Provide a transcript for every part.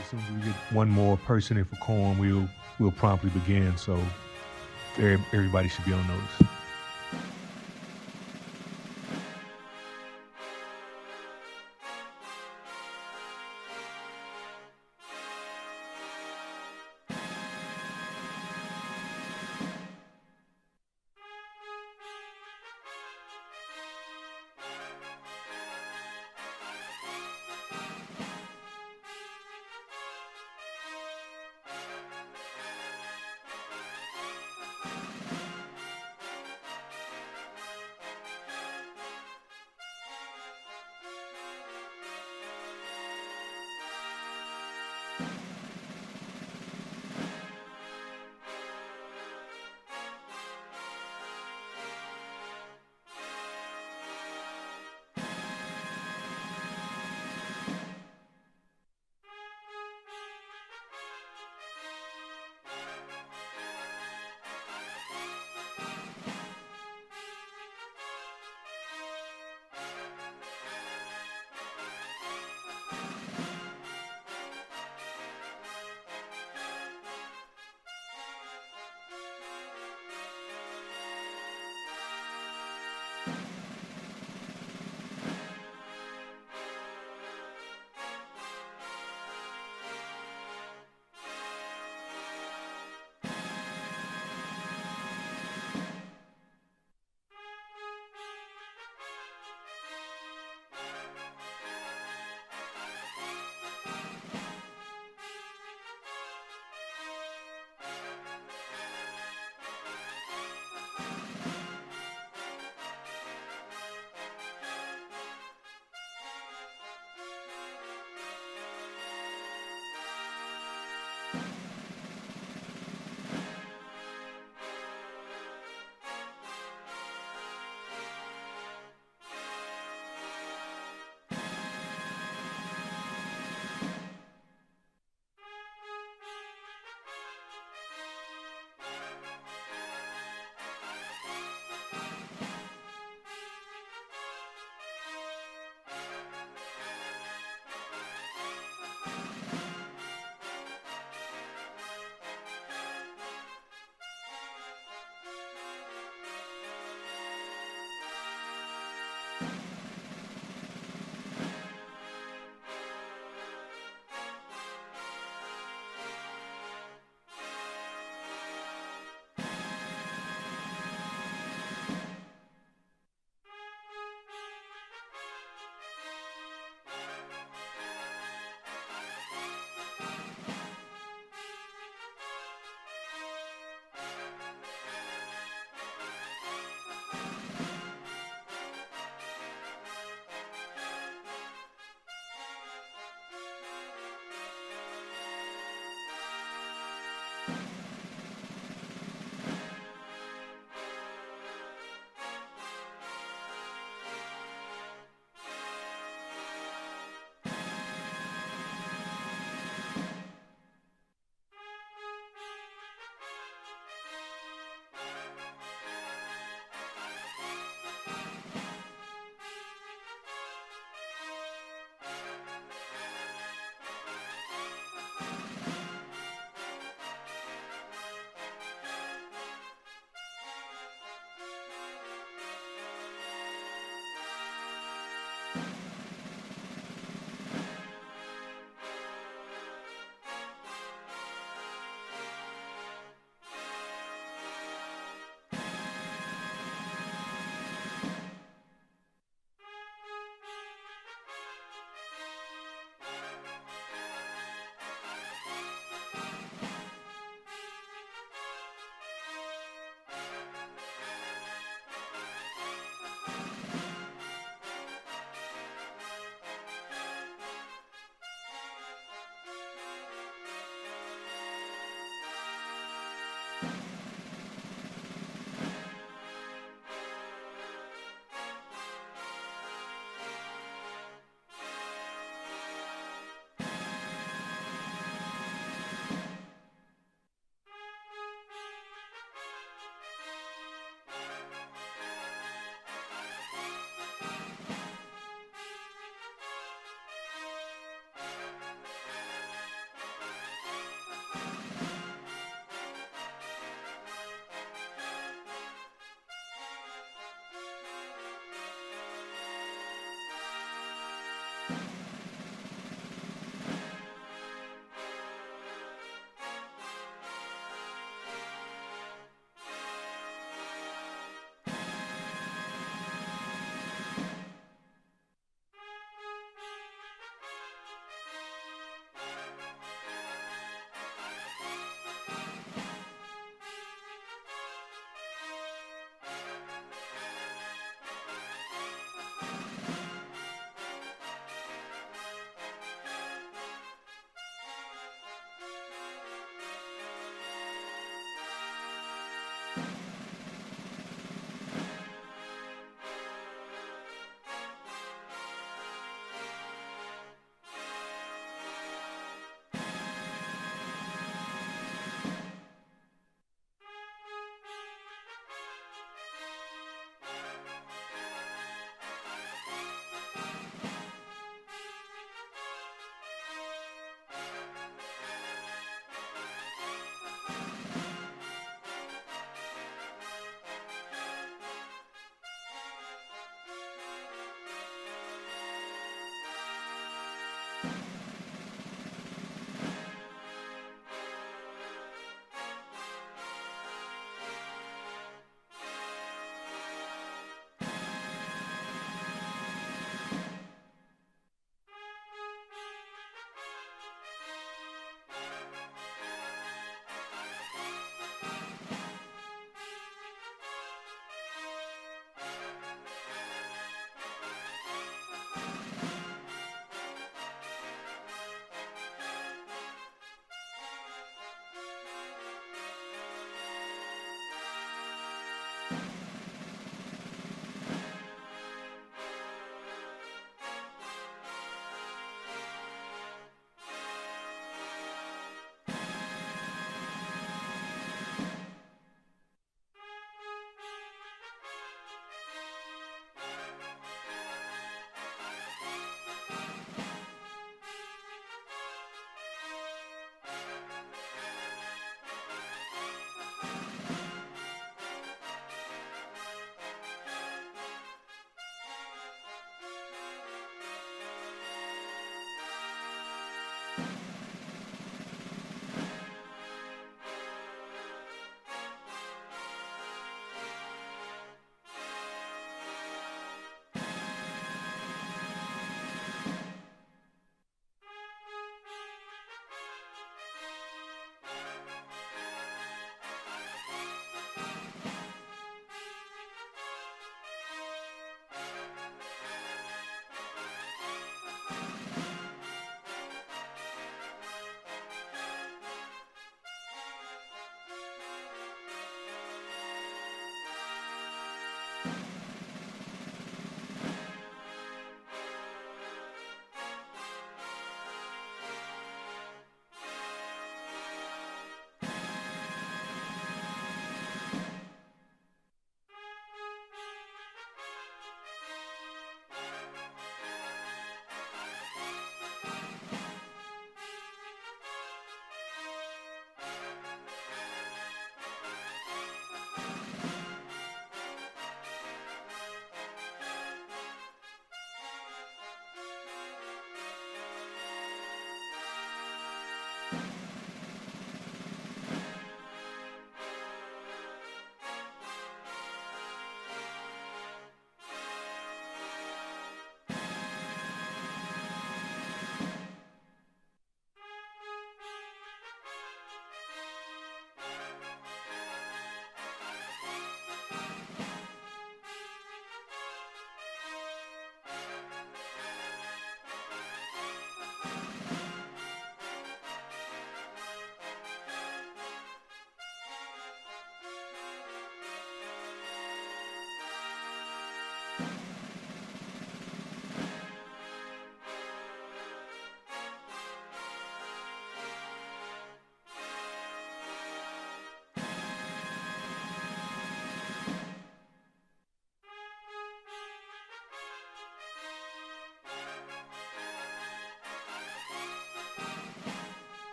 As soon as we get one more person in for corn, we'll promptly begin. So everybody should be on notice.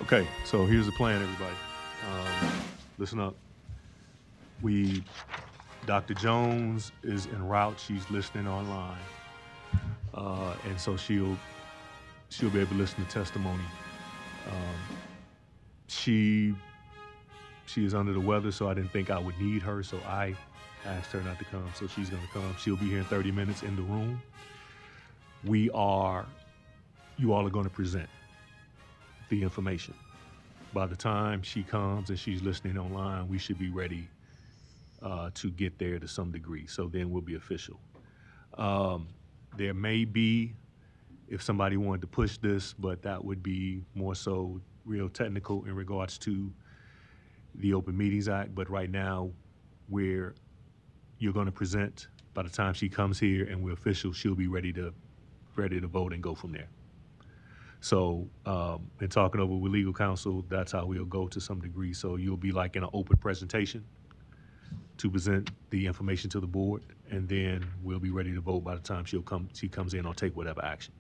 Okay, so here's the plan, everybody. Listen up. Dr. Jones is en route. She's listening online, and so she'll be able to listen to testimony. She is under the weather, so I didn't think I would need her, so I asked her not to come. So she's going to come. She'll be here in 30 minutes in the room. You all are going to present the information. By the time she comes and she's listening online, we should be ready to get there to some degree. So then we'll be official. There may be, if somebody wanted to push this, but that would be more so real technical in regards to the Open Meetings Act. But right now, you're going to present. By the time she comes here and we're official, she'll be ready to vote and go from there. So in talking over with legal counsel, that's how we'll go to some degree. So you'll be like in an open presentation to present the information to the board, and then we'll be ready to vote by the time she comes in or take whatever action.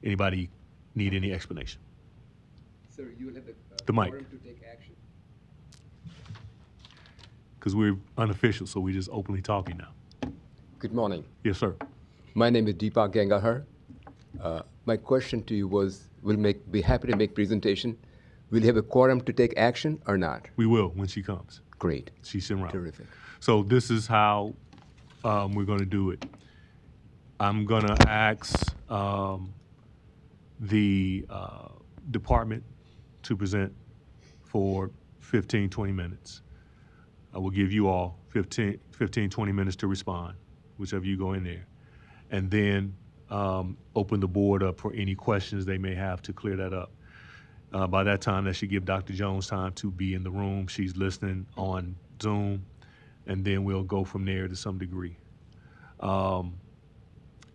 Anybody need any explanation? Sir, you will have the mic forum to take action. Because we're unofficial, so we're just openly talking now. Good morning. Yes, sir. My name is Deepak Gangahar. My question to you was, we'll be happy to make presentation. Will you have a quorum to take action or not? We will when she comes. Great. She's en route. Terrific. So this is how we're going to do it. I'm going to ask the department to present for 15, 20 minutes. I will give you all 15, 20 minutes to respond, whichever you go in there. And then open the board up for any questions they may have to clear that up. By that time, that should give Dr. Jones time to be in the room. She's listening on Zoom, and then we'll go from there to some degree. And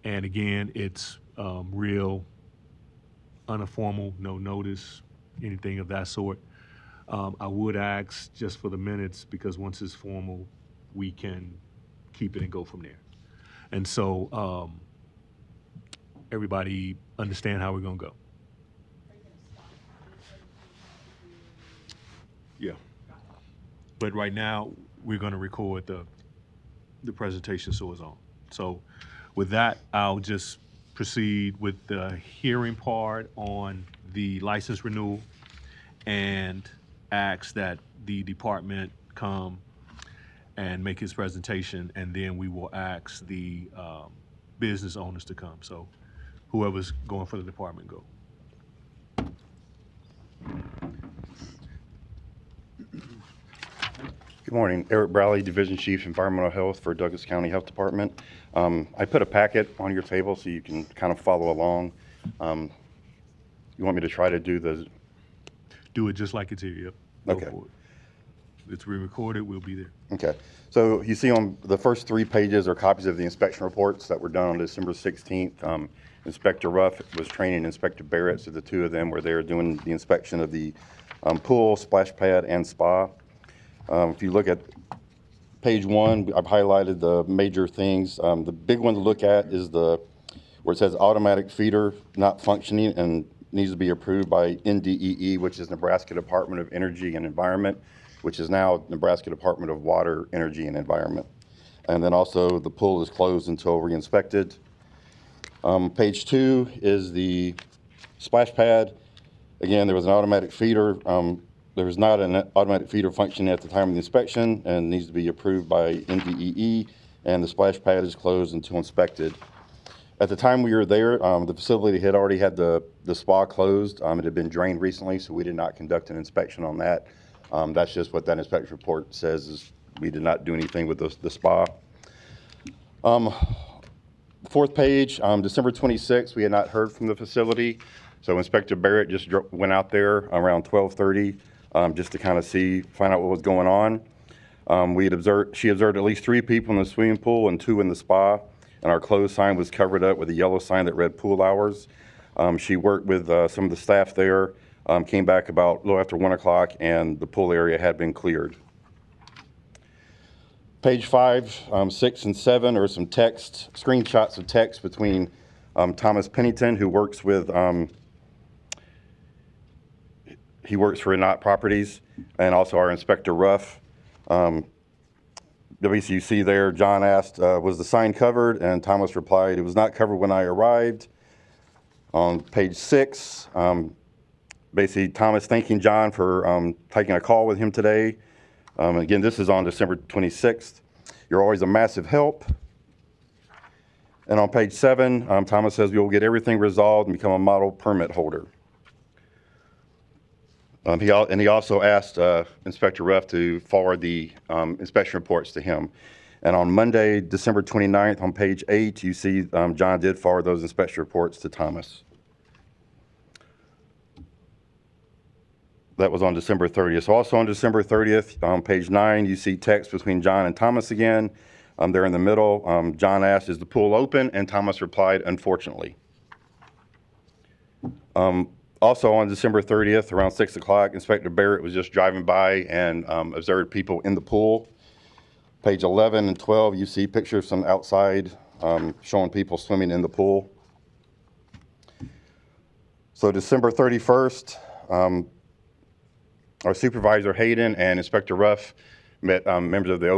again, it's real uninformal, no notice, anything of that sort. I would ask just for the minutes, because once it's formal, we can keep it and go from there. And so everybody understand how we're gonna go. Yeah. But right now, we're gonna record the presentation so it's on. So with that, I'll just proceed with the hearing part on the license renewal and ask that the department come and make his presentation, and then we will ask the business owners to come. So whoever's going for the department, go. Good Good morning. Eric Browley, Division Chief, Environmental Health for Douglas County Health Department. I put a packet on your table so you can kind of follow along. You want me to try to do the... Do it just like it's here, yep. Go Okay. for it. It's re-recorded, we'll be there. Okay. So you see on the first 3 pages are copies of the inspection reports that were done on December 16th. Inspector Ruff was training Inspector Barrett, so the 2 of them were there doing the inspection of the pool, splash pad, and spa. If you look at page 1, I've highlighted the major things. The big one to look at is where it says automatic feeder not functioning and needs to be approved by NDEE, which is Nebraska Department of Energy and Environment, which is now Nebraska Department of Water, Energy, and Environment. And then also the pool is closed until re-inspected. Page 2 is the splash pad. Again, there was an automatic feeder. There was not an automatic feeder functioning at the time of the inspection and needs to be approved by NDEE, and the splash pad is closed until inspected. At the time we were there, the facility had already had the spa closed. It had been drained recently, so we did not conduct an inspection on that. That's just what that inspection report says, is we did not do anything with the spa. 4th page, December 26th, we had not heard from the facility. So Inspector Barrett just went out there around 12:30 just to kind of find out what was going on. She observed at least 3 people in the swimming pool and 2 in the spa, and our closed sign was covered up with a yellow sign that read pool hours. She worked with some of the staff there, came back about a little after 1 o'clock, and the pool area had been cleared. Page 5, 6, and 7 are some screenshots of text between Thomas Pennington, who works with he works for Not Properties, and also our Inspector Ruff. WCUC there, John asked, was the sign covered? And Thomas replied, it was not covered when I arrived. On page 6, basically Thomas thanking John for taking a call with him today. Again, this is on December 26th. You're always a massive help. And on page 7, Thomas says we will get everything resolved and become a model permit holder. He also asked Inspector Ruff to forward the inspection reports to him. And on Monday, December 29th, on page 8, you see John did forward those inspection reports to Thomas. That was on December 30th. So also on December 30th, on page 9, you see text between John and Thomas again. They're in the middle. John asked, is the pool open? And Thomas replied, unfortunately. Also on December 30th, around 6 o'clock, Inspector Barrett was just driving by and observed people in the pool. Page 11 and 12, you see pictures from outside showing people swimming in the pool. So December 31st, our supervisor Hayden and Inspector Ruff met members of the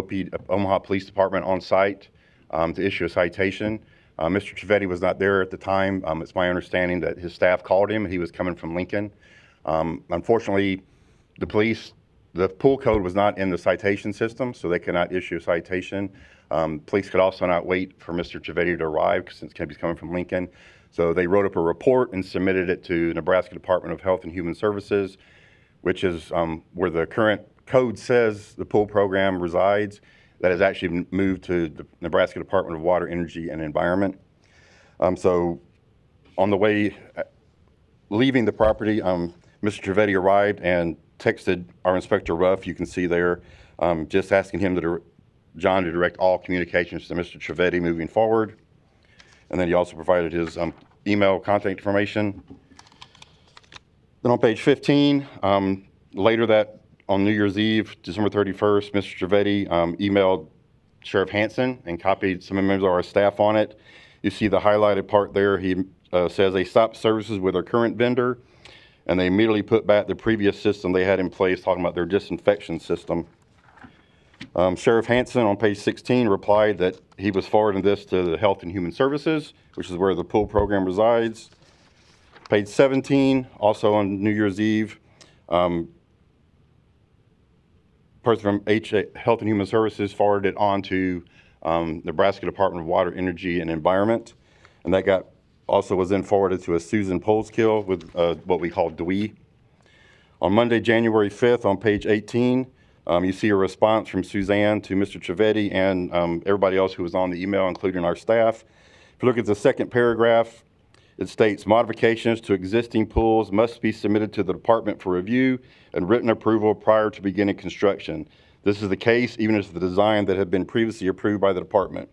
Omaha Police Department on site to issue a citation. Mr. Trivedi was not there at the time. It's my understanding that his staff called him. He was coming from Lincoln. Unfortunately, the pool code was not in the citation system, so they could not issue a citation. Police could also not wait for Mr. Trivedi to arrive since he's coming from Lincoln. So they wrote up a report and submitted it to Nebraska Department of Health and Human Services, which is where the current code says the pool program resides. That has actually moved to the Nebraska Department of Water, Energy, and Environment. So on the way leaving the property, Mr. Trivedi arrived and texted our Inspector Ruff, you can see there, just asking him John to direct all communications to Mr. Trivedi moving forward. And then he also provided his email contact information. Then on page 15, later on New Year's Eve, December 31st, Mr. Trivedi emailed Sheriff Hansen and copied some members of our staff on it. You see the highlighted part there. He says they stopped services with our current vendor, and they immediately put back the previous system they had in place, talking about their disinfection system. Sheriff Hansen on page 16 replied that he was forwarding this to the Health and Human Services, which is where the pool program resides. Page 17, also on New Year's Eve, person from Health and Human Services forwarded it on to Nebraska Department of Water, Energy, and Environment. And that was then forwarded to a Susan Polskill with what we call DWE. On Monday, January 5th, on page 18, You see a response from Suzanne to Mr. Trivedi and everybody else who was on the email, including our staff. If you look at the second paragraph, it states modifications to existing pools must be submitted to the department for review and written approval prior to beginning construction. This is the case even as the design that had been previously approved by the department.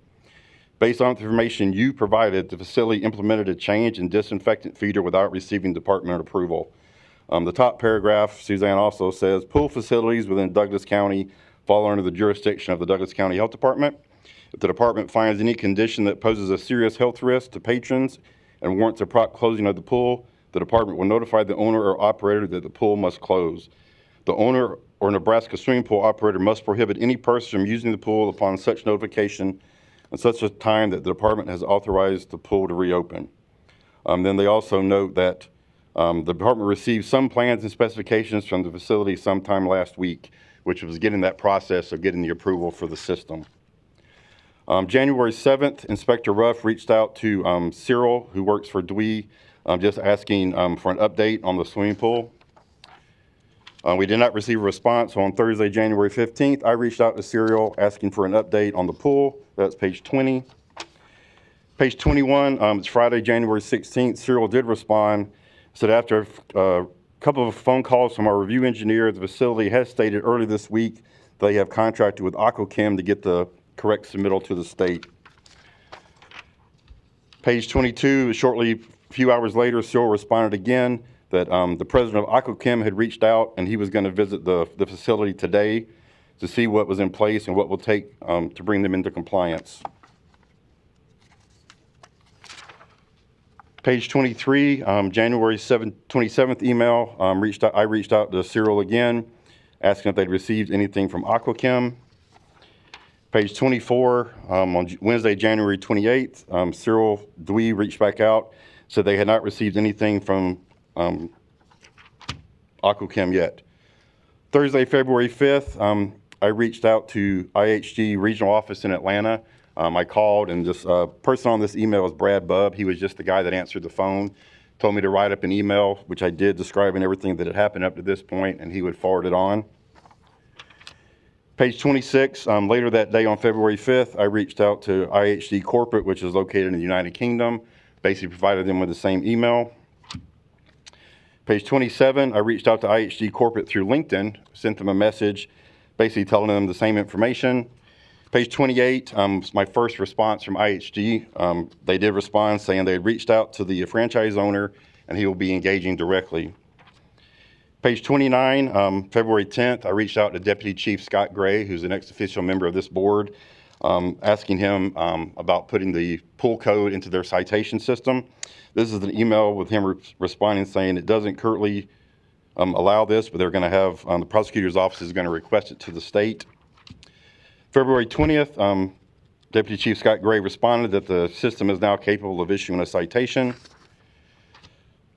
Based on the information you provided, the facility implemented a change in disinfectant feeder without receiving department approval. The top paragraph, Suzanne also says, pool facilities within Douglas County fall under the jurisdiction of the Douglas County Health Department. If the department finds any condition that poses a serious health risk to patrons and warrants a prompt closing of the pool, the department will notify the owner or operator that the pool must close. The owner or Nebraska swimming pool operator must prohibit any person from using the pool upon such notification at such a time that the department has authorized the pool to reopen. Then they also note that the department received some plans and specifications from the facility sometime last week, which was getting that process of getting the approval for the system. January 7th, Inspector Ruff reached out to Cyril, who works for DWE, just asking for an update on the swimming pool. We did not receive a response. So on Thursday, January 15th, I reached out to Cyril asking for an update on the pool. That's page 20. Page 21, it's Friday, January 16th. Cyril did respond. Said after a couple of phone calls from our review engineer, the facility has stated early this week they have contracted with DOTComm to get the correct submittal to the state. Page 22, shortly, a few hours later, Cyril responded again that the president of DOTComm had reached out and he was going to visit the facility today to see what was in place and what will take to bring them into compliance. Page 23, January 27th email, I reached out to Cyril again, asking if they'd received anything from DOTComm. Page 24, on Wednesday, January 28th, Cyril DWE reached back out, said they had not received anything from DOTComm yet. Thursday, February 5th, I reached out to IHG regional office in Atlanta. I called, and this person on this email is Brad Bubb. He was just the guy that answered the phone, told me to write up an email, which I did, describing everything that had happened up to this point, and he would forward it on. Page 26, later that day on February 5th, I reached out to IHG Corporate, which is located in the United Kingdom, basically provided them with the same email. Page 27, I reached out to IHG Corporate through LinkedIn, sent them a message, basically telling them the same information. Page 28, my first response from IHG. They did respond saying they had reached out to the franchise owner and he will be engaging directly. Page 29, February 10th, I reached out to Deputy Chief Scott Gray, who's an ex-official member of this board, asking him about putting the pool code into their citation system. This is an email with him responding saying it doesn't currently allow this, but they're going to have, the prosecutor's office is going to request it to the state. February 20th, Deputy Chief Scott Gray responded that the system is now capable of issuing a citation.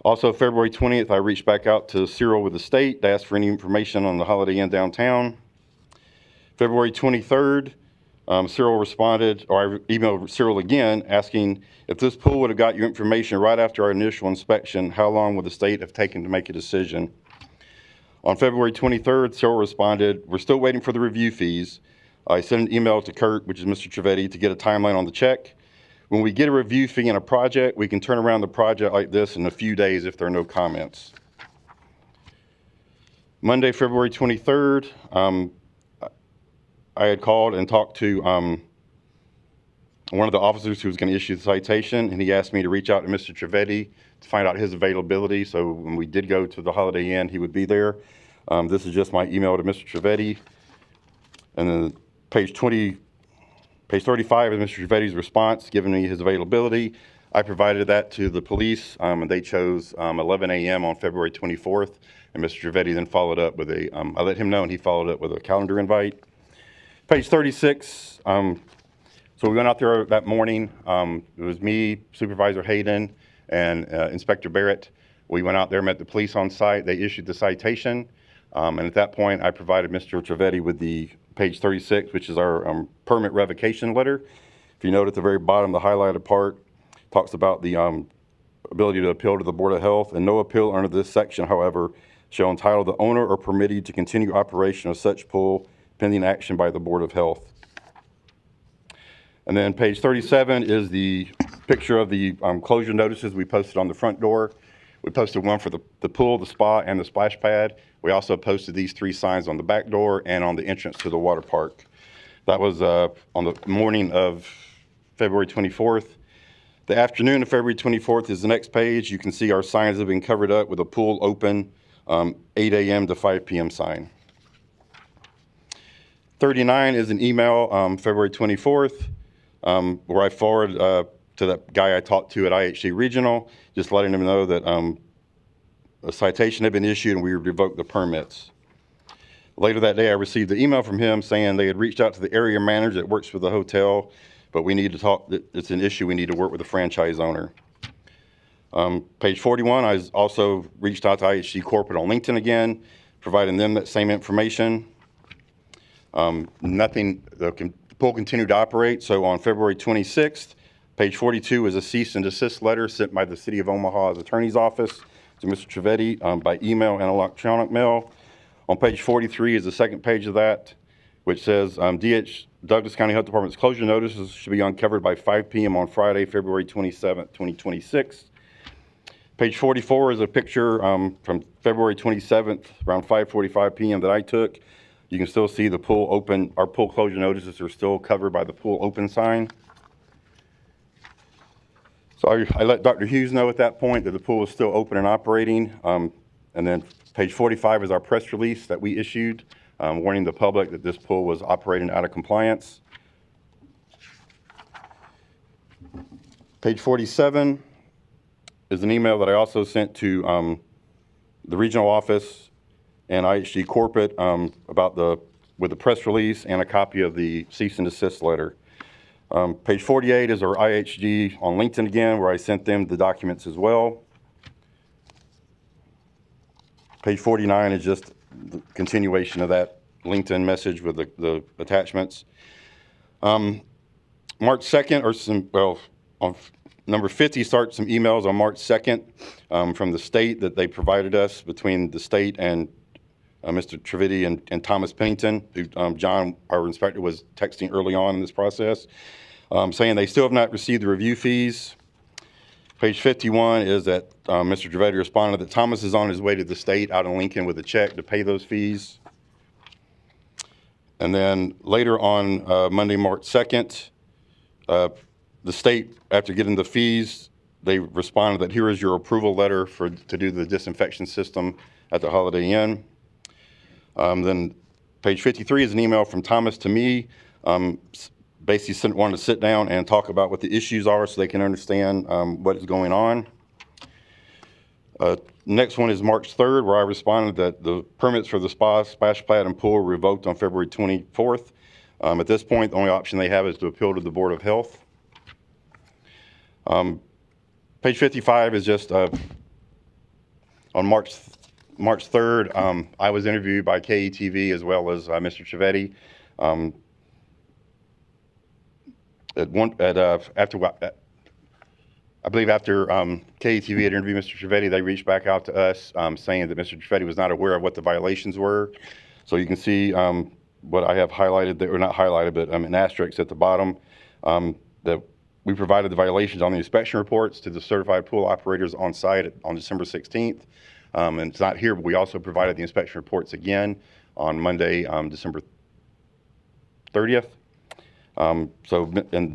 Also, February 20th, I reached back out to Cyril with the state to ask for any information on the Holiday Inn downtown. February 23rd, Cyril responded, or I emailed Cyril again, asking if this pool would have got you information right after our initial inspection, how long would the state have taken to make a decision? On February 23rd, Cyril responded, we're still waiting for the review fees. I sent an email to Kurt, which is Mr. Trivedi, to get a timeline on the check. When we get a review fee in a project, we can turn around the project like this in a few days if there are no comments. Monday, February 23rd, I had called and talked to one of the officers who was going to issue the citation, and he asked me to reach out to Mr. Trivedi to find out his availability. So when we did go to the Holiday Inn, he would be there. This is just my email to Mr. Trivedi. And then page 35 is Mr. Trivedi's response, giving me his availability. I provided that to the police, and they chose 11 a.m. on February 24th. And Mr. Trivedi then followed up with a, I let him know, and he followed up with a calendar invite. Page 36, so we went out there that morning. It was me, Supervisor Hayden, and Inspector Barrett. We went out there, met the police on site. They issued the citation. And at that point, I provided Mr. Trivedi with the page 36, which is our permit revocation letter. If you note at the very bottom, the highlighted part talks about the ability to appeal to the Board of Health, and no appeal under this section, however, shall entitle the owner or permittee to continue operation of such pool pending action by the Board of Health. And then page 37 is the picture of the closure notices we posted on the front door. We posted one for the pool, the spa, and the splash pad. We also posted these 3 signs on the back door and on the entrance to the water park. That was on the morning of February 24th. The afternoon of February 24th is the next page. You can see our signs have been covered up with a pool open 8 a.m. to 5 p.m. sign. 39 is an email February 24th where I forwarded to that guy I talked to at IHG Regional, just letting him know that a citation had been issued and we revoked the permits. Later that day, I received the email from him saying they had reached out to the area manager that works for the hotel, but we need to talk, it's an issue, we need to work with the franchise owner. Page 41, I also reached out to IHG Corporate on LinkedIn again, providing them that same information. The pool continued to operate, so on February 26th, page 42 is a cease and desist letter sent by the City of Omaha's Attorney's Office to Mr. Trivedi by email and electronic mail. On page 43 is the second page of that, which says Douglas County Health Department's closure notices should be uncovered by 5 p.m. on Friday, February 27th, 2026. Page 44 is a picture from February 27th, around 5:45 p.m. that I took. You can still see the pool open. Our pool closure notices are still covered by the pool open sign. So I let Dr. Hughes know at that point that the pool is still open and operating. And then page 45 is our press release that we issued, warning the public that this pool was operating out of compliance. Page 47 is an email that I also sent to the regional office and IHG Corporate with the press release and a copy of the cease and desist letter. Page 48 is our IHG on LinkedIn again, where I sent them the documents as well. Page 49 is just the continuation of that LinkedIn message with the attachments. March 2nd, on number 50 starts some emails on March 2nd from the state that they provided us between the state and Mr. Trivedi and Thomas Pennington, who John, our inspector, was texting early on in this process, saying they still have not received the review fees. Page 51 is that Mr. Trivedi responded that Thomas is on his way to the state out in Lincoln with a check to pay those fees. And then later on Monday, March 2nd, the state, after getting the fees, they responded that here is your approval letter to do the disinfection system at the Holiday Inn. Then page 53 is an email from Thomas to me, basically wanted to sit down and talk about what the issues are so they can understand what is going on. Next one is March 3rd, where I responded that the permits for the spa, splash pad, and pool were revoked on February 24th. At this point, the only option they have is to appeal to the Board of Health. Page 55 is just on March 3rd, I was interviewed by KETV as well as Mr. Trivedi. I believe after KETV had interviewed Mr. Trivedi, they reached back out to us saying that Mr. Trivedi was not aware of what the violations were. So you can see what I have highlighted, or not highlighted, but an asterisk at the bottom, that we provided the violations on the inspection reports to the certified pool operators on site on December 16th. And it's not here, but we also provided the inspection reports again on Monday, December 30th. And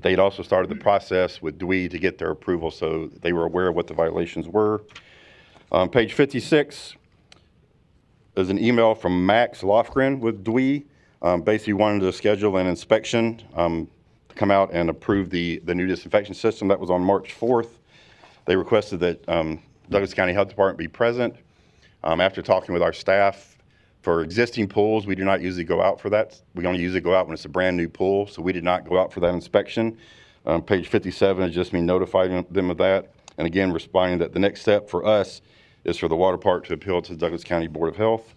they'd also started the process with DWE to get their approval, so they were aware of what the violations were. Page 56 is an email from Max Lofgren with DWE, basically wanted to schedule an inspection to come out and approve the new disinfection system. That was on March 4th. They requested that Douglas County Health Department be present. After talking with our staff, for existing pools, we do not usually go out for that. We only usually go out when it's a brand new pool, so we did not go out for that inspection. Page 57 is just me notifying them of that. And again, responding that the next step for us is for the water park to appeal to the Douglas County Board of Health.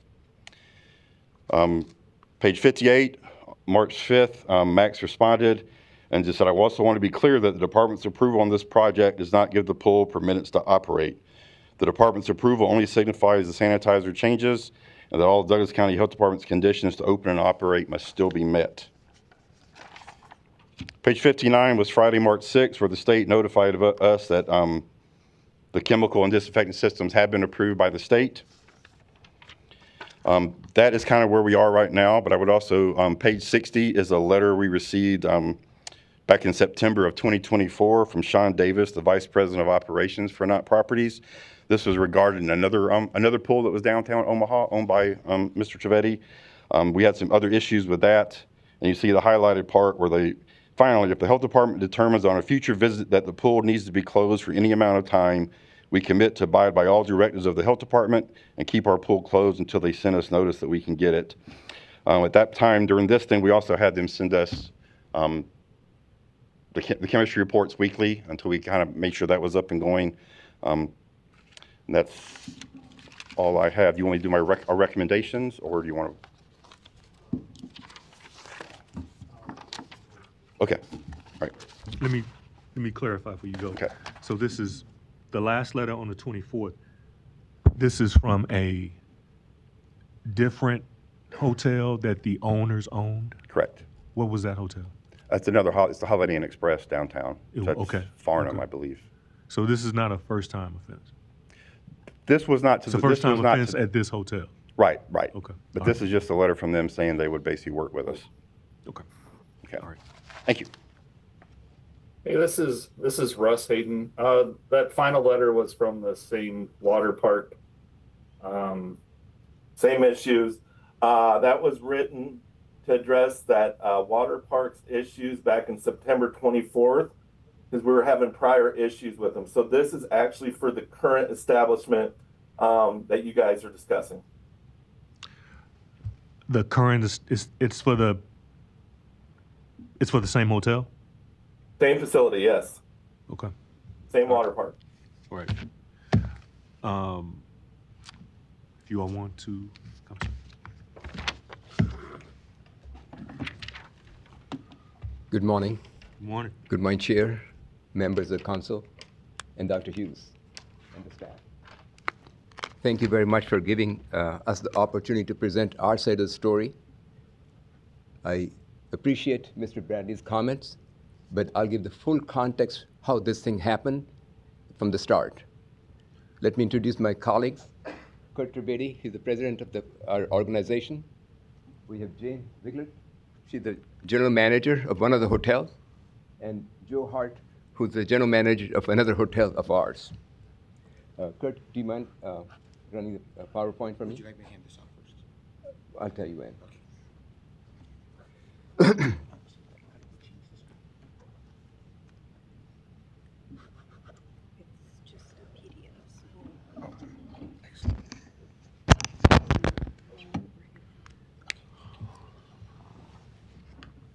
Page 58, March 5th, Max responded and just said, I also want to be clear that the department's approval on this project does not give the pool permittance to operate. The department's approval only signifies the sanitizer changes, and that all Douglas County Health Department's conditions to open and operate must still be met. Page 59 was Friday, March 6th, where the state notified of us that the chemical and disinfectant systems have been approved by the state. That is kind of where we are right now, but I would also, page 60 is a letter we received back in September of 2024 from Sean Davis, the Vice President of Operations for Not Properties. This was regarding another pool that was downtown Omaha owned by Mr. Trivedi. We had some other issues with that, and you see the highlighted part where finally, if the health department determines on a future visit that the pool needs to be closed for any amount of time, we commit to abide by all directives of the health department and keep our pool closed until they send us notice that we can get it. At that time, during this thing, we also had them send us the chemistry reports weekly until we kind of made sure that was up and going. And that's all I have. Do you want me to do our recommendations, or do you want to? Okay. All right. Let me clarify before you go. Okay. So this is the last letter on the 24th. This is from a different hotel that the owners owned. Correct. What was that hotel? That's it's the Holiday Inn Express downtown. That's okay. Farnham, Okay. I believe. So this is not a first-time offense. This was not to It's a the this first-time was not offense to- at this hotel. Right, right. Okay. But All this right. is just a letter from them saying they would basically work with us. Okay. Okay. All right. Thank you. Hey, this is Russ Hayden. That final letter was from the same water park. Same issues. That was written to address that water parks issues back in September 24th, because we were having prior issues with them. So this is actually for the current establishment that you guys are discussing. The current it's for the same hotel? Same facility, yes. Okay. Same water park. All right. If you all want to come. Good morning. Good morning. Good morning, Chair, members of the council, and Dr. Hughes and the staff. Thank you very much for giving us the opportunity to present our side of the story. I appreciate Mr. Bradley's comments, but I'll give the full context how this thing happened from the start. Let me introduce my colleagues. Kurt Trivedi, he's the president of our organization. We have Jane Ziegler, she's the general manager of one of the hotels, and Joe Hart, who's the general manager of another hotel of ours. Kurt, do you mind running the PowerPoint for me? Would you like me to hand this off first? I'll tell you when. It's just a PDF. Oh, excellent.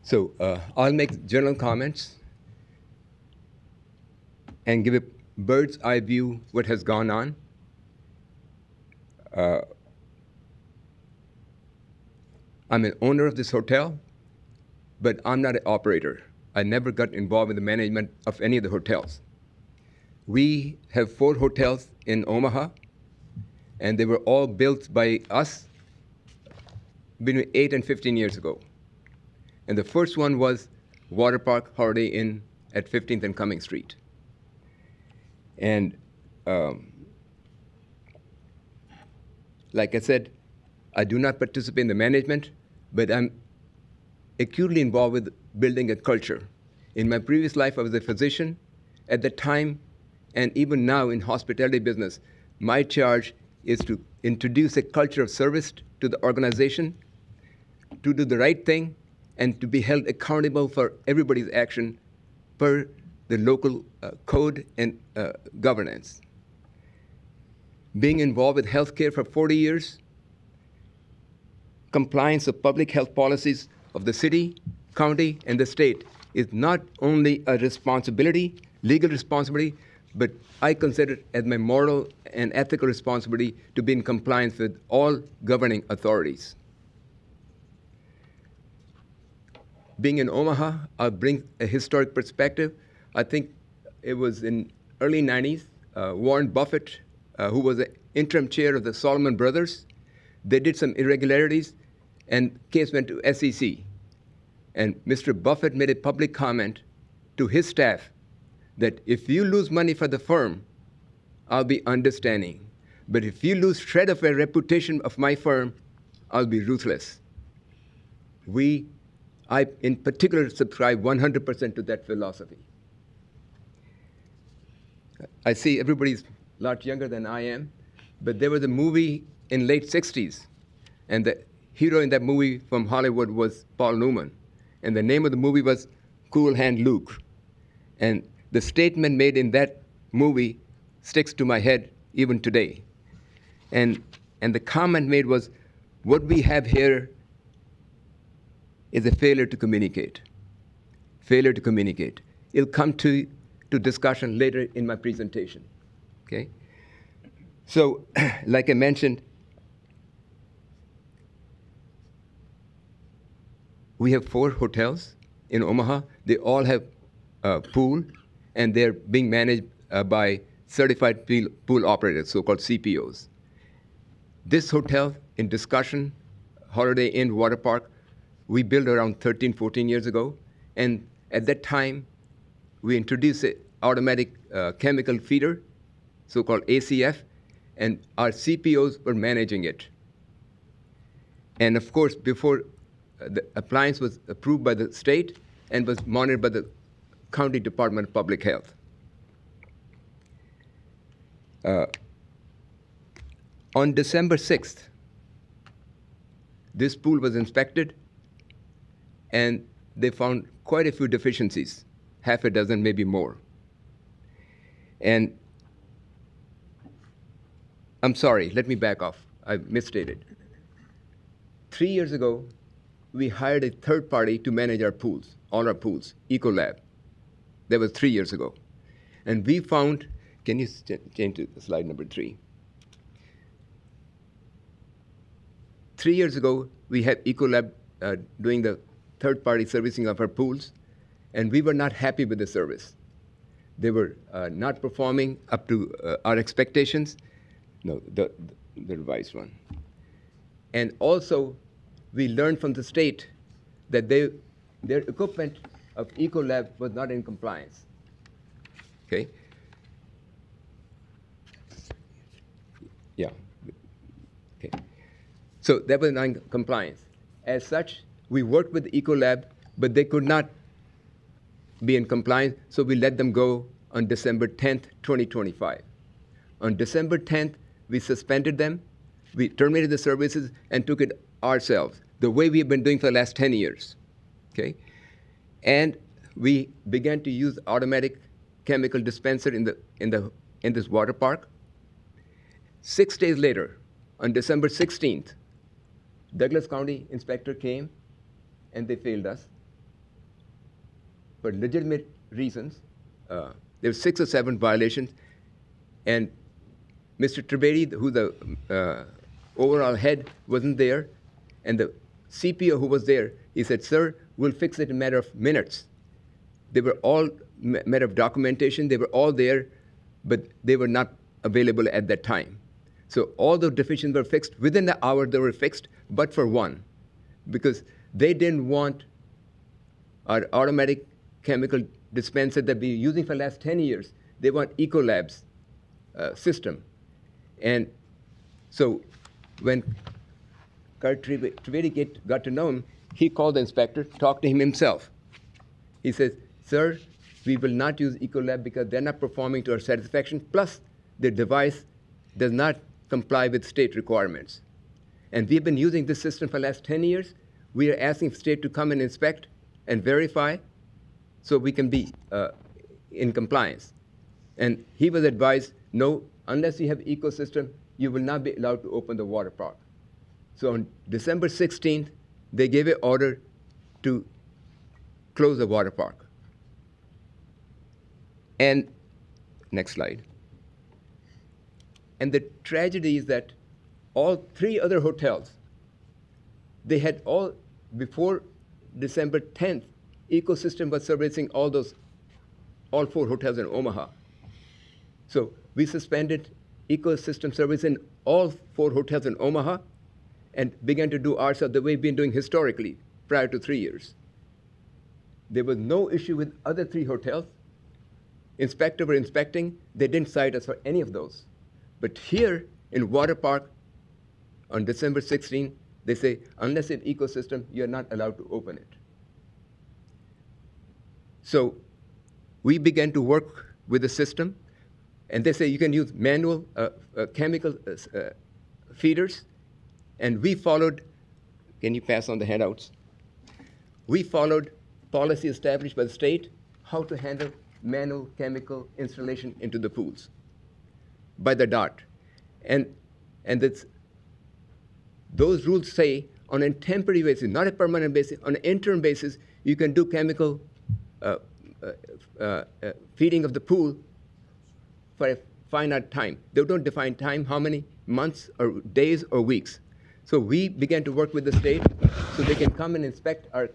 So I'll make general comments and give a bird's eye view what has gone on. I'm an owner of this hotel, but I'm not an operator. I never got involved in the management of any of the hotels. We have 4 hotels in Omaha, and they were all built by us between 8 and 15 years ago. And the first one was Water Park Holiday Inn at 15th and Cumming Street. And like I said, I do not participate in the management, but I'm acutely involved with building a culture. In my previous life, I was a physician. At the time, and even now in hospitality business, my charge is to introduce a culture of service to the organization, to do the right thing, and to be held accountable for everybody's action per the local code and governance. Being involved with healthcare for 40 years, compliance of public health policies of the city, county, and the state is not only a responsibility, legal responsibility, but I consider it as my moral and ethical responsibility to be in compliance with all governing authorities. Being in Omaha, I'll bring a historic perspective. I think it was in early 90s, Warren Buffett who was the interim chair of the Solomon Brothers. They did some irregularities, and case went to SEC. And Mr. Buffett made a public comment to his staff that if you lose money for the firm, I'll be understanding. But if you lose shred of a reputation of my firm, I'll be ruthless. I in particular subscribe 100% to that philosophy. I see everybody's a lot younger than I am, but there was a movie in late 60s, and the hero in that movie from Hollywood was Paul Newman, and the name of the movie was Cool Hand Luke. And the statement made in that movie sticks to my head even today. And the comment made was, what we have here is a failure to communicate. Failure to communicate. It'll come to discussion later in my presentation, okay? So, like I mentioned, we have 4 hotels in Omaha. They all have a pool, and they're being managed by certified pool operators, so-called CPOs. This hotel in discussion, Holiday Inn Water Park, we built around 13, 14 years ago. And at that time, we introduced an automatic chemical feeder, so-called ACF, and our CPOs were managing it. And of course, before the appliance was approved by the state and was monitored by the County Department of Public Health. On December 6th, this pool was inspected, and they found quite a few deficiencies, half a dozen, maybe more. And I'm sorry, let me back off. I misstated. 3 years ago, we hired a third party to manage our pools, all our pools, Ecolab. That was 3 years ago. And we found, can you change to slide number 3? 3 years ago, we had Ecolab doing the third-party servicing of our pools, and we were not happy with the service. They were not performing up to our expectations. No, the revised one. And also, we learned from the state that their equipment of Ecolab was not in compliance. Okay? Yeah. Okay. So that was not in compliance. As such, we worked with Ecolab, but they could not be in compliance, so we let them go on December 10th, 2025. On December 10th, we suspended them, we terminated the services, and took it ourselves, the way we have been doing for the last 10 years, okay? And we began to use automatic chemical dispenser in this water park. 6 days later, on December 16th, Douglas County inspector came, and they failed us for legitimate reasons. There were 6 or 7 violations, and Mr. Trivedi, who the overall head, wasn't there, and the CPO who was there, he said, "Sir, we'll fix it in a matter of minutes." They were all matter of documentation. They were all there, but they were not available at that time. So all the deficiencies were fixed. Within the hour, they were fixed, but for one, because they didn't want our automatic chemical dispenser that we've been using for the last 10 years. They want Ecolab's system. And so when Kurt Trivedi got to know him, he called the inspector, talked to him himself. He says, "Sir, we will not use Ecolab because they're not performing to our satisfaction, plus the device does not comply with state requirements. And we've been using this system for the last 10 years. We are asking the state to come and inspect and verify so we can be in compliance." And he was advised, no, unless you have ecosystem, you will not be allowed to open the water park. So on December 16th, they gave an order to close the water park. And next slide. And the tragedy is that all 3 other hotels, they had all, before December 10th, ecosystem was servicing all 4 hotels in Omaha. So we suspended ecosystem service in all 4 hotels in Omaha and began to do ourselves the way we've been doing historically prior to 3 years. There was no issue with other 3 hotels. Inspector were inspecting. They didn't cite us for any of those. But here in Water Park on December 16, they say, unless you have ecosystem, you're not allowed to open it. So we began to work with the system, and they say you can use manual chemical feeders, and we followed, can you pass on the handouts? We followed policy established by the state, how to handle manual chemical installation into the pools by the DOT. And those rules say on a temporary basis, not a permanent basis, on an interim basis, you can do chemical feeding of the pool for a finite time. They don't define time, how many months or days or weeks. So we began to work with the state so they can come and inspect our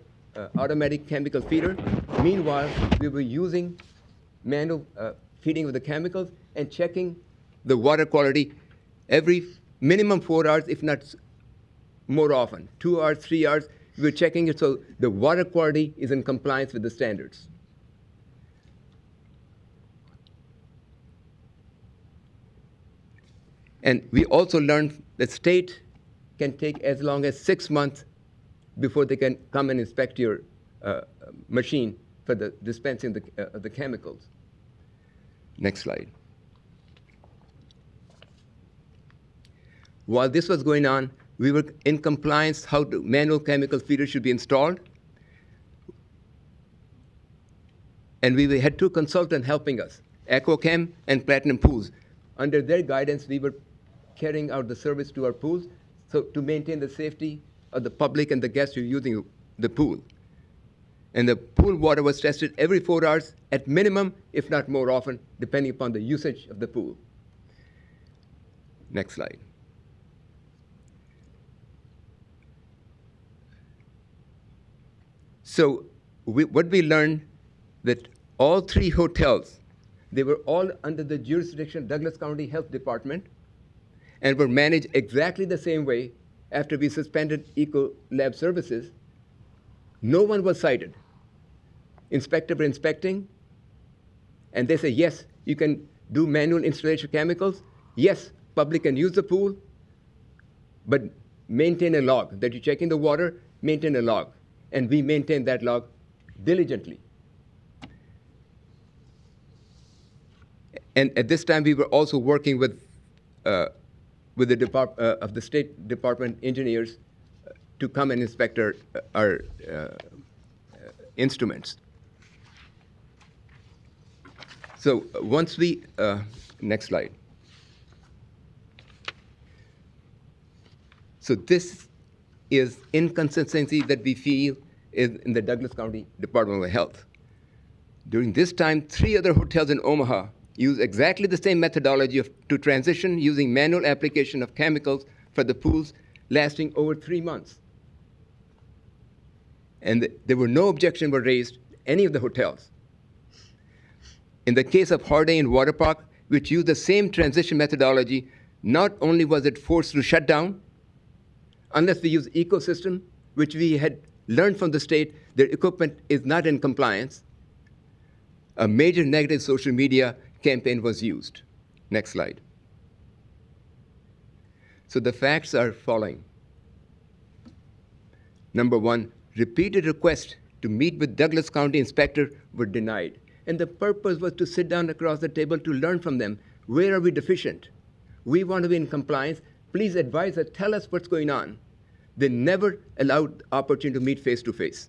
automatic chemical feeder. Meanwhile, we were using manual feeding of the chemicals and checking the water quality every minimum 4 hours, if not more often. 2 hours, 3 hours, we were checking it so the water quality is in compliance with the standards. And we also learned that state can take as long as 6 months before they can come and inspect your machine for the dispensing of the chemicals. Next slide. While this was going on, we were in compliance how the manual chemical feeders should be installed. And we had 2 consultants helping us, DOTComm and Platinum Pools. Under their guidance, we were carrying out the service to our pools so to maintain the safety of the public and the guests who are using the pool. And the pool water was tested every 4 hours at minimum, if not more often, depending upon the usage of the pool. Next slide. So what we learned that all 3 hotels, they were all under the jurisdiction of Douglas County Health Department and were managed exactly the same way after we suspended Eco Lab services. No one was cited. Inspector were inspecting, and they say, yes, you can do manual installation of chemicals. Yes, public can use the pool, but maintain a log that you're checking the water, maintain a log. And we maintain that log diligently. And at this time, we were also working with the State Department engineers to come and inspect our instruments. So once we, next slide. So this is inconsistency that we feel is in the Douglas County Department of Health. During this time, 3 other hotels in Omaha use exactly the same methodology to transition using manual application of chemicals for the pools lasting over 3 months. And there were no objections were raised any of the hotels. In the case of Holiday Inn Water Park, which used the same transition methodology, not only was it forced to shut down, unless we use ecosystem, which we had learned from the state, their equipment is not in compliance. A major negative social media campaign was used. Next slide. So the facts are following. Number 1, repeated requests to meet with Douglas County inspector were denied. And the purpose was to sit down across the table to learn from them. Where are we deficient? We want to be in compliance. Please advise us, tell us what's going on. They never allowed the opportunity to meet face to face.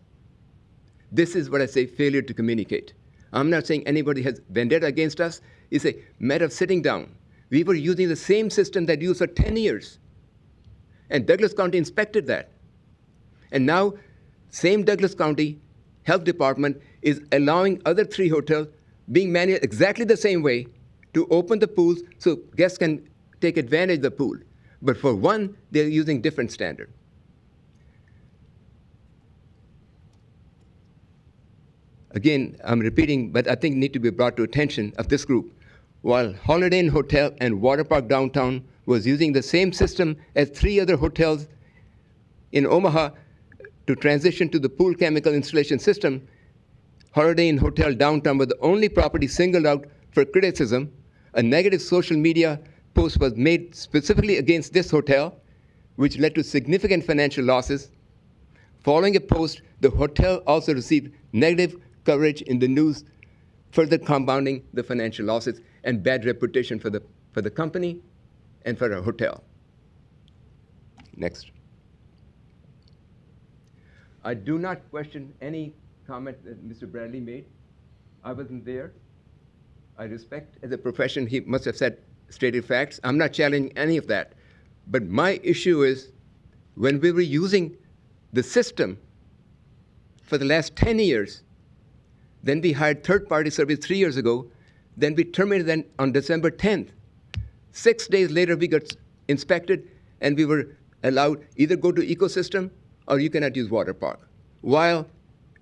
This is what I say, failure to communicate. I'm not saying anybody has vendetta against us. It's a matter of sitting down. We were using the same system that used for 10 years. And Douglas County inspected that. And now, same Douglas County Health Department is allowing other 3 hotels being managed exactly the same way to open the pools so guests can take advantage of the pool. But for one, they're using different standard. Again, I'm repeating, but I think need to be brought to attention of this group. while Holiday Inn Hotel and Water Park Downtown was using the same system as 3 other hotels in Omaha to transition to the pool chemical installation system, Holiday Inn Hotel Downtown was the only property singled out for criticism. A negative social media post was made specifically against this hotel, which led to significant financial losses. Following a post, the hotel also received negative coverage in the news, further compounding the financial losses and bad reputation for the company and for our hotel. Next. I do not question any comment that Mr. Bradley made. I wasn't there. I respect, as a profession, he must have stated facts. I'm not challenging any of that. But my issue is, when we were using the system for the last 10 years, then we hired third-party service 3 years ago, then we terminated them on December 10th. 6 days later, we got inspected, and we were allowed either go to ecosystem or you cannot use water park. While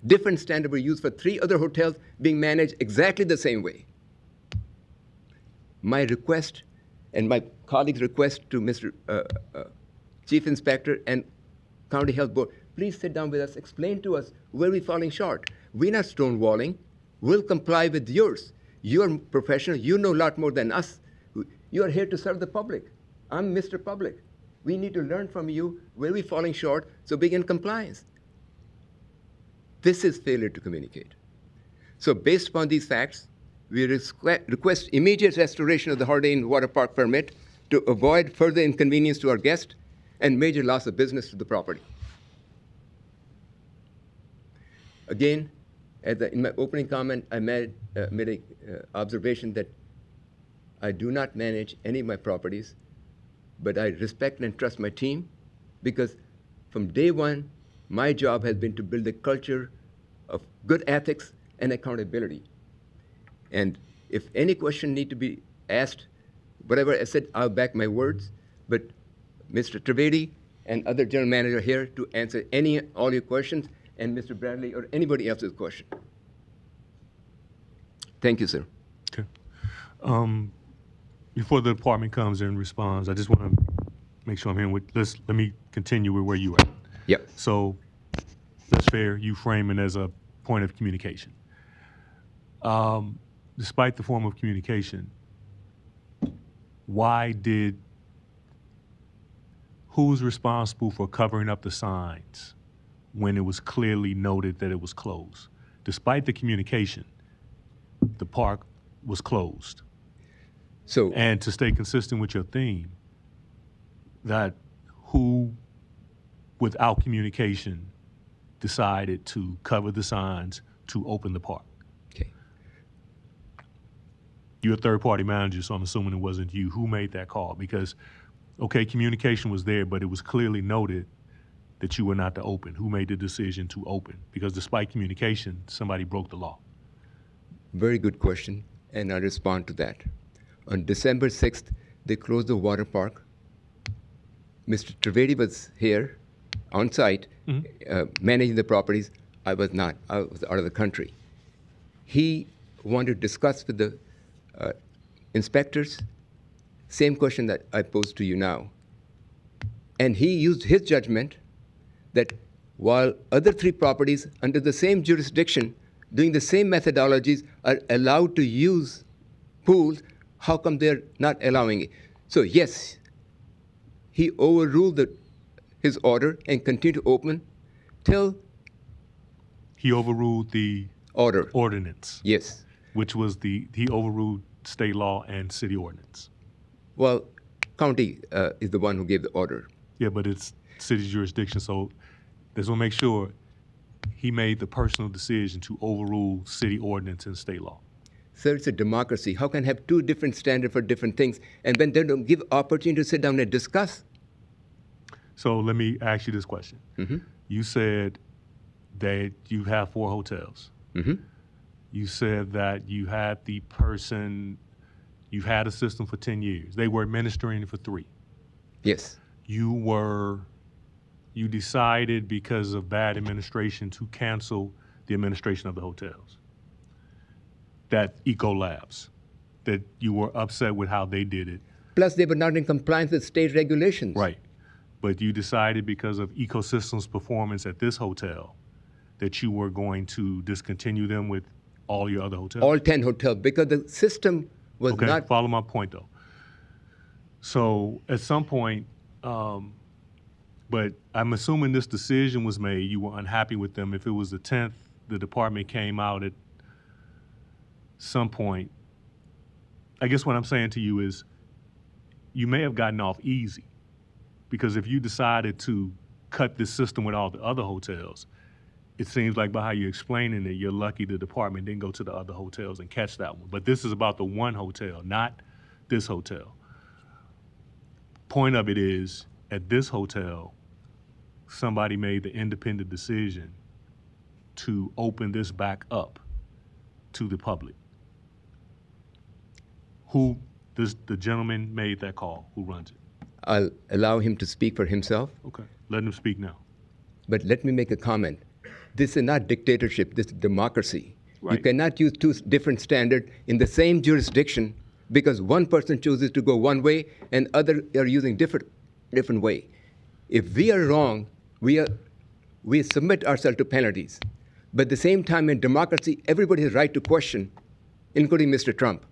different standards were used for 3 other hotels being managed exactly the same way. My request and my colleagues' request to Mr. Chief Inspector and County Health Board, please sit down with us, explain to us where we're falling short. We're not stonewalling. We'll comply with yours. You're professional. You know a lot more than us. You are here to serve the public. I'm Mr. Public. We need to learn from you where we're falling short so we can compliance. This is failure to communicate. So based upon these facts, we request immediate restoration of the Holiday Inn Water Park permit to avoid further inconvenience to our guests and major loss of business to the property. Again, in my opening comment, I made an observation that I do not manage any of my properties, but I respect and trust my team because from day one, my job has been to build a culture of good ethics and accountability. And if any question need to be asked, whatever I said, I'll back my words. But Mr. Trivedi and other general manager here to answer all your questions, and Mr. Bradley or anybody else's question. Thank you, sir. Okay. Before the department comes and responds, I just want to make sure I'm hearing let me continue with where you are. Yep. So that's fair. You frame it as a point of communication. Despite the form of communication, who's responsible for covering up the signs when it was clearly noted that it was closed? Despite the communication, the park was closed. And to stay consistent with your theme, that who, without communication, decided to cover the signs to open the park? Okay. You're a third-party manager, so I'm assuming it wasn't you. Who made that call? Because, okay, communication was there, but it was clearly noted that you were not to open. Who made the decision to open? Because despite communication, somebody broke the law. Very good question, and I'll respond to that. On December 6th, they closed the water park. Mr. Trivedi was here on site, managing the properties. I was not. I was out of the country. He wanted to discuss with the inspectors, same question that I posed to you now. And he used his judgment that while other 3 properties under the same jurisdiction, doing the same methodologies, are allowed to use pools, how come they're not allowing it? So yes, he overruled his order and continued to open till he overruled the ordinance. Yes. Which was he overruled state law and city ordinance. Well, county is the one who gave the order. Yeah, but it's city jurisdiction, so just want to make sure he made the personal decision to overrule city ordinance and state law. Sir, it's a democracy. How can I have 2 different standards for different things, and then they don't give opportunity to sit down and discuss? So let me ask you this question. Mm-hmm. You said that you have 4 hotels. Mm-hmm. You said that you had you've had a system for 10 years. They were administering it for 3. Yes. You decided because of bad administration to cancel the administration of the hotels. That Eco Labs. that you were upset with how they did it. Plus, they were not in compliance with state regulations. Right. But you decided because of Ecosystem's performance at this hotel that you were going to discontinue them with all your other hotels? All 10 hotels, because the system was Okay, not. follow my point though. So at some point, but I'm assuming this decision was made, you were unhappy with them. If it was the 10th, the department came out at some point. I guess what I'm saying to you is you may have gotten off easy, because if you decided to cut this system with all the other hotels, it seems like by how you're explaining it, you're lucky the department didn't go to the other hotels and catch that one. But this is about the one hotel, not this hotel. Point of it is, at this hotel, somebody made the independent decision to open this back up to the public. Who, the gentleman made that call, who runs it? I'll allow him to speak for himself, Okay, let him speak now. but let me make a comment. This is not dictatorship, this is democracy. You Right. cannot use two different standards in the same jurisdiction because one person chooses to go one way and other are using different way. If we are wrong, we submit ourselves to penalties. But at the same time, in democracy, everybody has a right to question, including Mr. Trump.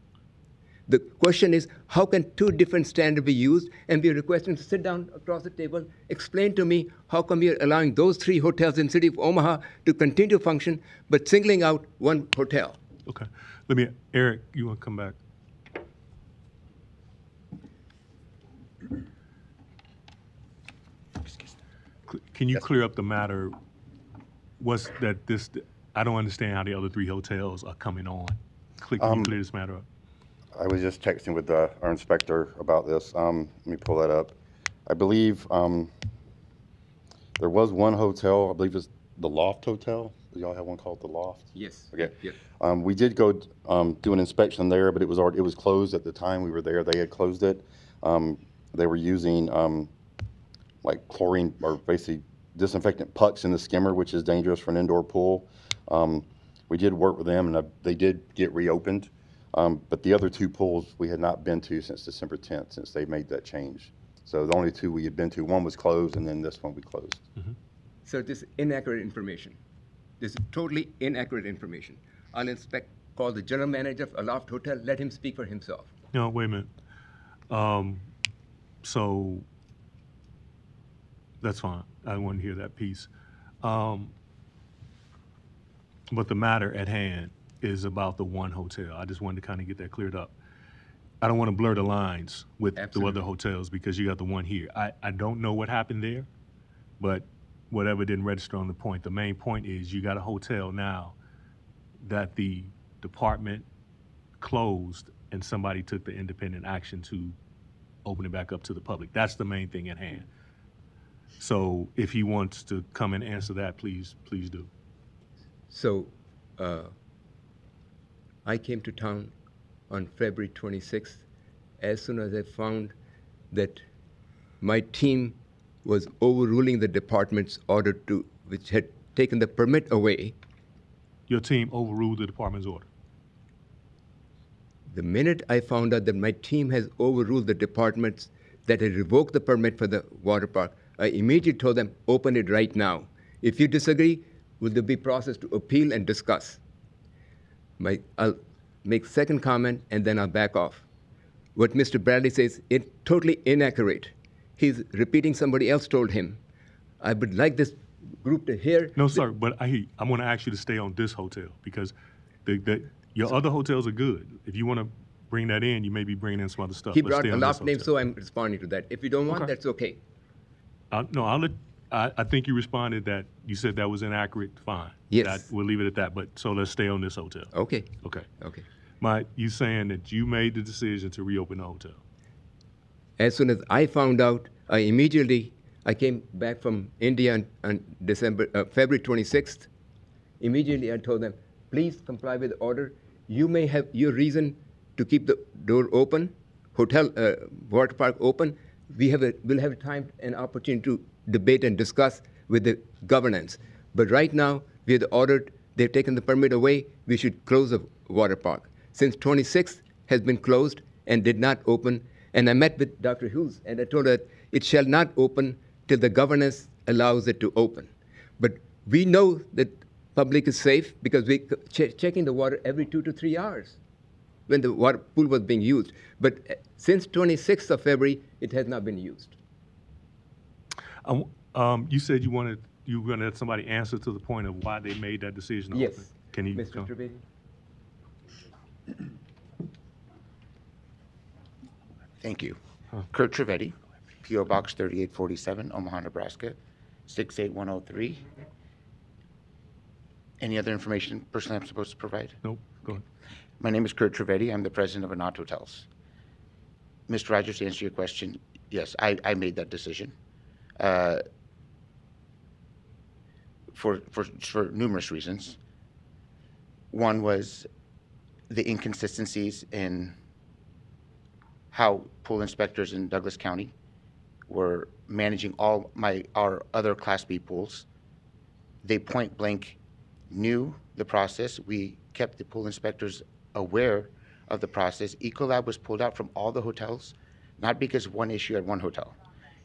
The question is, how can two different standards be used? And we are requesting to sit down across the table, explain to me how come you're allowing those 3 hotels in the city of Omaha to continue to function, but singling out one hotel. Okay, Eric, you want to come back? Can you clear up the matter? I don't understand how the other 3 hotels are coming on. Can you clear this matter up? I was just texting with our inspector about this. Let me pull that up. I believe there was one hotel, I believe it's the Loft Hotel. Do y'all have one called the Loft? Yes. Okay. Yes. We did go do an inspection there, but it was closed at the time we were there. They had closed it. They were using like chlorine or basically disinfectant pucks in the skimmer, which is dangerous for an indoor pool. We did work with them, and they did get reopened. But the other 2 pools we had not been to since December 10th, since they made that change. So the only 2 we had been to, one was closed, and then this one we closed. So this is inaccurate information. This is totally inaccurate information. I'll call the general manager of Aloft Hotel, let him speak for himself. No, wait a minute. So that's fine. I want to hear that piece. But the matter at hand is about the one hotel. I just wanted to kind of get that cleared up. I don't want to blur the lines with the Absolutely. other hotels because you got the one here. I don't know what happened there, but whatever didn't register on the point. The main point is you got a hotel now that the department closed and somebody took the independent action to open it back up to the public. That's the main thing at hand. So if he wants to come and answer that, please do. So I came to town on February 26th. As soon as I found that my team was overruling the department's order which had taken the permit away, Your team overruled the department's order. the minute I found out that my team has overruled the departments that had revoked the permit for the water park, I immediately told them, open it right now. If you disagree, will there be process to appeal and discuss? I'll make second comment and then I'll back off. What Mr. Bradley says is totally inaccurate. He's repeating somebody else told him. I would like this group to hear. No, sir, but I hear you. I want to ask you to stay on this hotel because your other hotels are good. If you want to bring that in, you may be bringing in some other stuff. He Let's brought stay a on lot this of names, hotel. so I'm responding to that. If you don't want, Okay. that's okay. No, I think you responded that you said that was inaccurate. Fine. Yes. We'll leave it at that. But so let's stay on this hotel. Okay. Okay. Okay. You saying that you made the decision to reopen the hotel? As soon as I found out, I came back from India on February 26th. Immediately I told them, please comply with the order. You may have your reason to keep the door open, water park open. We'll have time and opportunity to debate and discuss with the governance. But right now, they've taken the permit away, we should close the water park. Since 26th has been closed and did not open. And I met with Dr. Hughes, and I told her it shall not open till the governance allows it to open. But we know that public is safe because we checking the water every 2 to 3 hours when the water pool was being used. But since 26th of February, it has not been used. You said you were going to let somebody answer to the point of why they made that decision to Yes. open. Can you Mr. Trivedi? Thank you. Kurt Trivedi, P.O. Box 3847, Omaha, Nebraska, 68103. Any other information personally I'm supposed to provide? Nope, go ahead. My name is Kurt Trivedi. I'm the president of Anat Hotels. Mr. Rogers, to answer your question, yes, I made that decision for numerous reasons. One was the inconsistencies in how pool inspectors in Douglas County were managing our other Class B pools. They point blank knew the process. We kept the pool inspectors aware of the process. Ecolab was pulled out from all the hotels, not because of one issue at one hotel.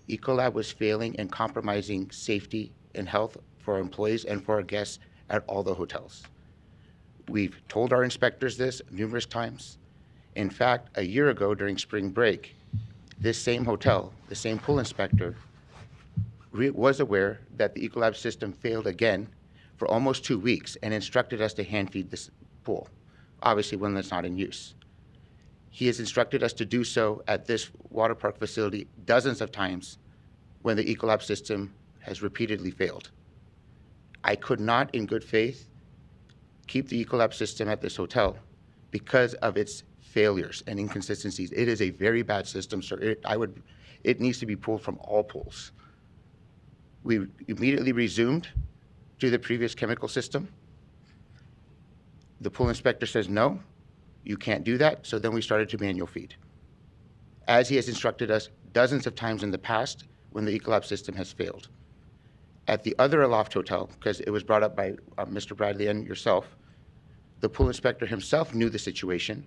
Ecolab was failing and compromising safety and health for our employees and for our guests at all the hotels. We've told our inspectors this numerous times. In fact, a year ago during spring break, this same hotel, the same pool inspector, was aware that the Ecolab system failed again for almost 2 weeks and instructed us to hand feed this pool, obviously when it's not in use. He has instructed us to do so at this water park facility dozens of times when the Ecolab system has repeatedly failed. I could not, in good faith, keep the Ecolab system at this hotel because of its failures and inconsistencies. It is a very bad system, sir. It needs to be pulled from all pools. We immediately resumed to the previous chemical system. The pool inspector says, no, you can't do that. So then we started to manual feed, as he has instructed us dozens of times in the past when the Ecolab system has failed. At the other Aloft Hotel, because it was brought up by Mr. Bradley and yourself, the pool inspector himself knew the situation,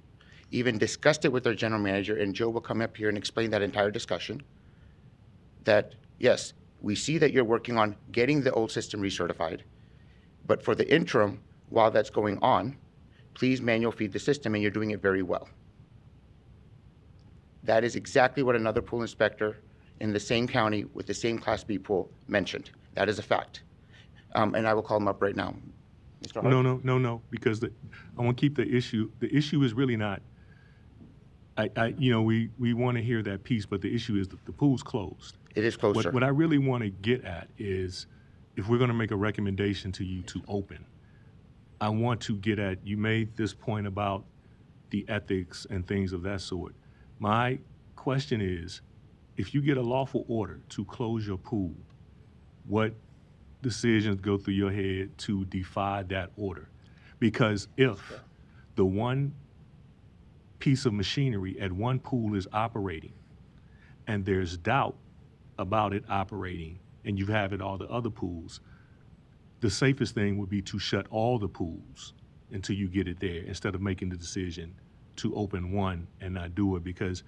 even discussed it with our general manager, and Joe will come up here and explain that entire discussion, that yes, we see that you're working on getting the old system recertified, but for the interim, while that's going on, please manual feed the system, and you're doing it very well. That is exactly what another pool inspector in the same county with the same Class B pool mentioned. That is a fact. And I will call him up right now. Mr. Hart? No, because I want to keep the issue. The issue is really not, we want to hear that piece, but the issue is that the pool's closed. It is closed, sir. What I really want to get at is, if we're going to make a recommendation to you to open, I want to get at, you made this point about the ethics and things of that sort. My question is, if you get a lawful order to close your pool, what decisions go through your head to defy that order? Because if the one piece of machinery at one pool is operating and there's doubt about it operating and you have it at all the other pools, the safest thing would be to shut all the pools until you get it there, instead of making the decision to open one and not do it. Because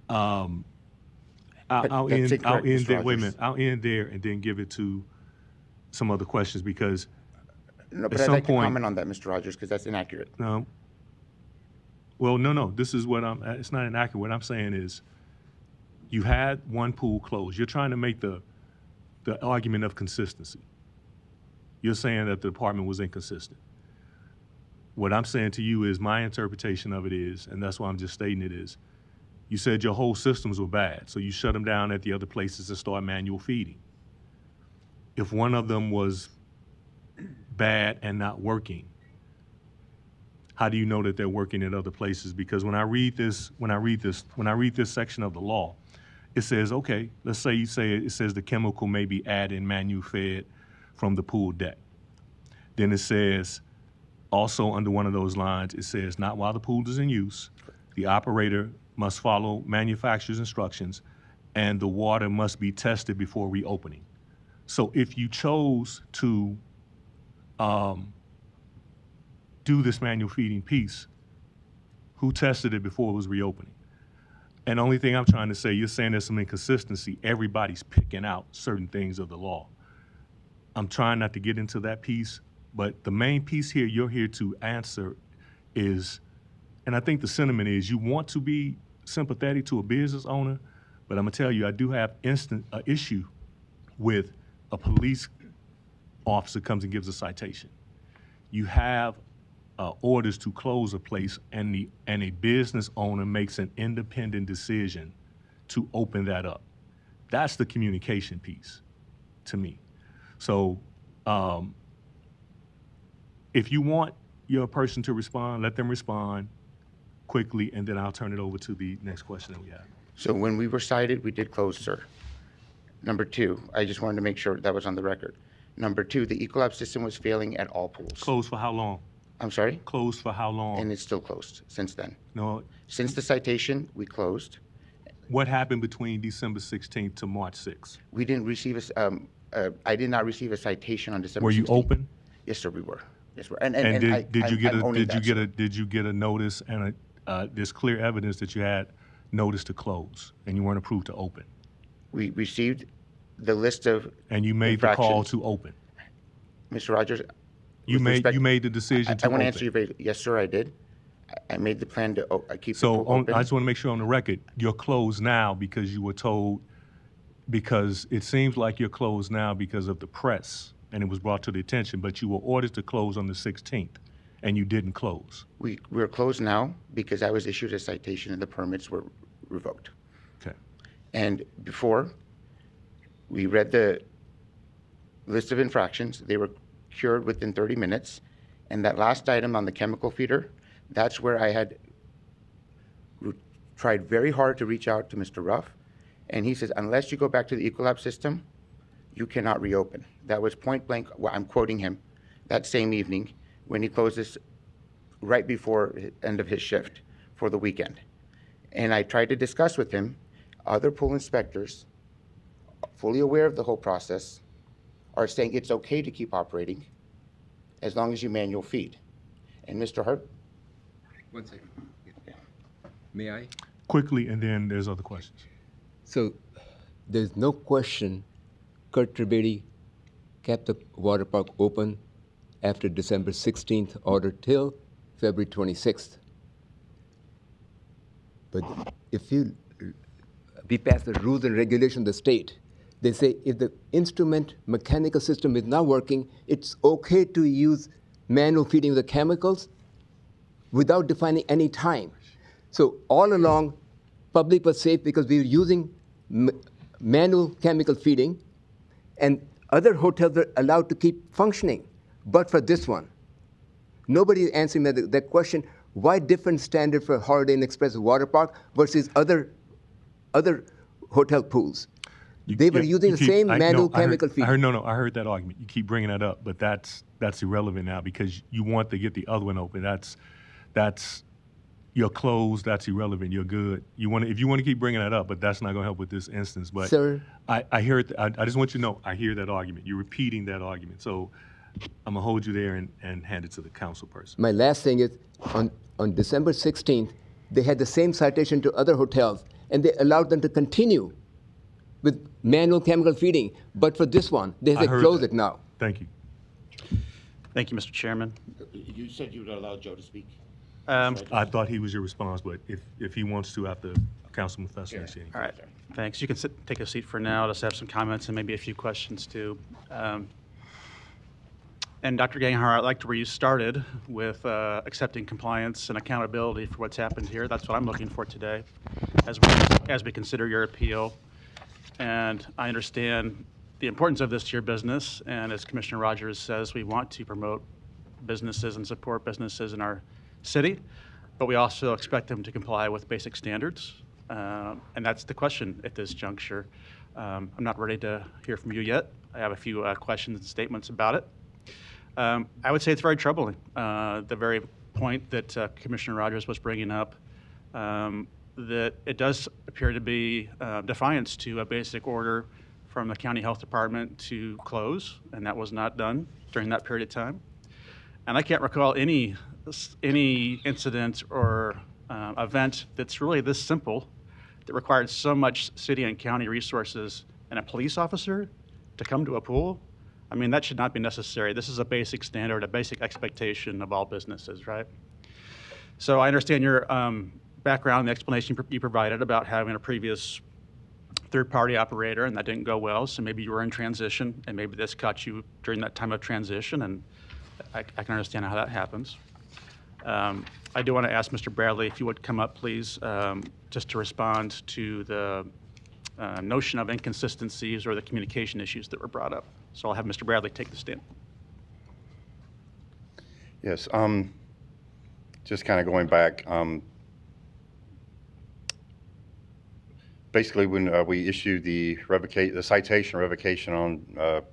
I'll end there. Wait a minute. I'll end there and then give it to some other questions, because No, but at I'd some like to point, comment on that, Mr. Rogers, because that's inaccurate. no. Well, no. This is what it's not inaccurate. What I'm saying is, you had one pool closed. You're trying to make the argument of consistency. You're saying that the department was inconsistent. What I'm saying to you is, my interpretation of it is, and that's why I'm just stating it, is, you said your whole systems were bad, so you shut them down at the other places and start manual feeding. If one of them was bad and not working, how do you know that they're working at other places? Because when I read this section of the law, it says, okay, let's say it says the chemical may be added and manual fed from the pool deck. Then it says, also under one of those lines, it says, not while the pool is in use, the operator must follow manufacturer's instructions, and the water must be tested before reopening. So if you chose to do this manual feeding piece, who tested it before it was reopening. And the only thing I'm trying to say, you're saying there's some inconsistency. Everybody's picking out certain things of the law. I'm trying not to get into that piece, but the main piece here you're here to answer is, and I think the sentiment is, you want to be sympathetic to a business owner, but I'm gonna tell you, I do have issue with a police officer comes and gives a citation. You have orders to close a place, and a business owner makes an independent decision to open that up. That's the communication piece to me. So if you want your person to respond, let them respond quickly, and then I'll turn it over to the next question that we have. So when we were cited, we did close, sir. Number two, I just wanted to make sure that was on the record. Number two, the Ecolab system was failing at all pools. Closed for how long? I'm sorry? Closed for how long? And it's still closed since then. No. Since the citation, we closed. What happened between December 16th to March 6th? We didn't receive I did not receive a citation on December 16th. Were you open? Yes, sir, we were. Yes, sir. Did you get a notice and there's clear evidence that you had notice to close and you weren't approved to open? We received the list of and you made the call to open. Mr. Rogers, you made the decision to I want open. to answer you yes, sir, I did. I made the plan to keep the pool open. I just want to make sure on the record, you're closed now because you were told, because it seems like you're closed now because of the press and it was brought to the attention, but you were ordered to close on the 16th and you didn't close. We're closed now because I was issued a citation and the permits were revoked. Okay. And before, we read the list of infractions. They were cured within 30 minutes. And that last item on the chemical feeder, that's where I had tried very hard to reach out to Mr. Ruff. And he says, unless you go back to the Ecolab system, you cannot reopen. That was point blank, well, I'm quoting him, that same evening when he closed this right before the end of his shift for the weekend. And I tried to discuss with him, other pool inspectors, fully aware of the whole process, are saying it's okay to keep operating as long as you manual feed. And Mr. Hart? 1 second. Yeah. May I? Quickly, and then there's other questions. So there's no question Kurt Tribady kept the water park open after December 16th order till February 26th. But if you be past the rules and regulations of the state, they say if the instrument mechanical system is not working, it's okay to use manual feeding of the chemicals without defining any time. So all along, public was safe because we were using manual chemical feeding, and other hotels are allowed to keep functioning. But for this one, nobody is answering that question, why different standard for Holiday Inn Express water park versus other hotel pools? They were using the same manual chemical feeding. I heard that argument. You keep bringing that up, but that's irrelevant now because you want to get the other one open. That's you're closed. That's irrelevant. You're good. If you want to keep bringing that up, but that's not going to help with this instance. But sir, I hear it. I just want you to know I hear that argument. You're repeating that argument. So I'm gonna hold you there and hand it to the council person. My last thing is on December 16th, they had the same citation to other hotels, and they allowed them to continue with manual chemical feeding. But for this one, they had to close it now. Thank you. Thank you, Mr. Chairman. You said you would allow Joe to speak. I thought he was your response, but if he wants to after Councilman Fessler. All right, thanks. You can take a seat for now. Just have some comments and maybe a few questions too. And Dr. Ganghar, I'd like to where you started with accepting compliance and accountability for what's happened here. That's what I'm looking for today as we consider your appeal. And I understand the importance of this to your business. And as Commissioner Rogers says, we want to promote businesses and support businesses in our city, but we also expect them to comply with basic standards. And that's the question at this juncture. I'm not ready to hear from you yet. I have a few questions and statements about it. I would say it's very troubling, the very point that Commissioner Rogers was bringing up, that it does appear to be defiance to a basic order from the county health department to close, and that was not done during that period of time. And I can't recall any incident or event that's really this simple, that required so much city and county resources and a police officer to come to a pool, I mean, that should not be necessary. This is a basic standard, a basic expectation of all businesses, right? So I understand your background, the explanation you provided about having a previous third-party operator, and that didn't go well, so maybe you were in transition, and maybe this caught you during that time of transition, and I can understand how that happens. I do want to ask Mr. Bradley if you would come up, please, just to respond to the notion of inconsistencies or the communication issues that were brought up. So I'll have Mr. Bradley take the stand. Yes, just kind of going back, basically when we issued the citation revocation on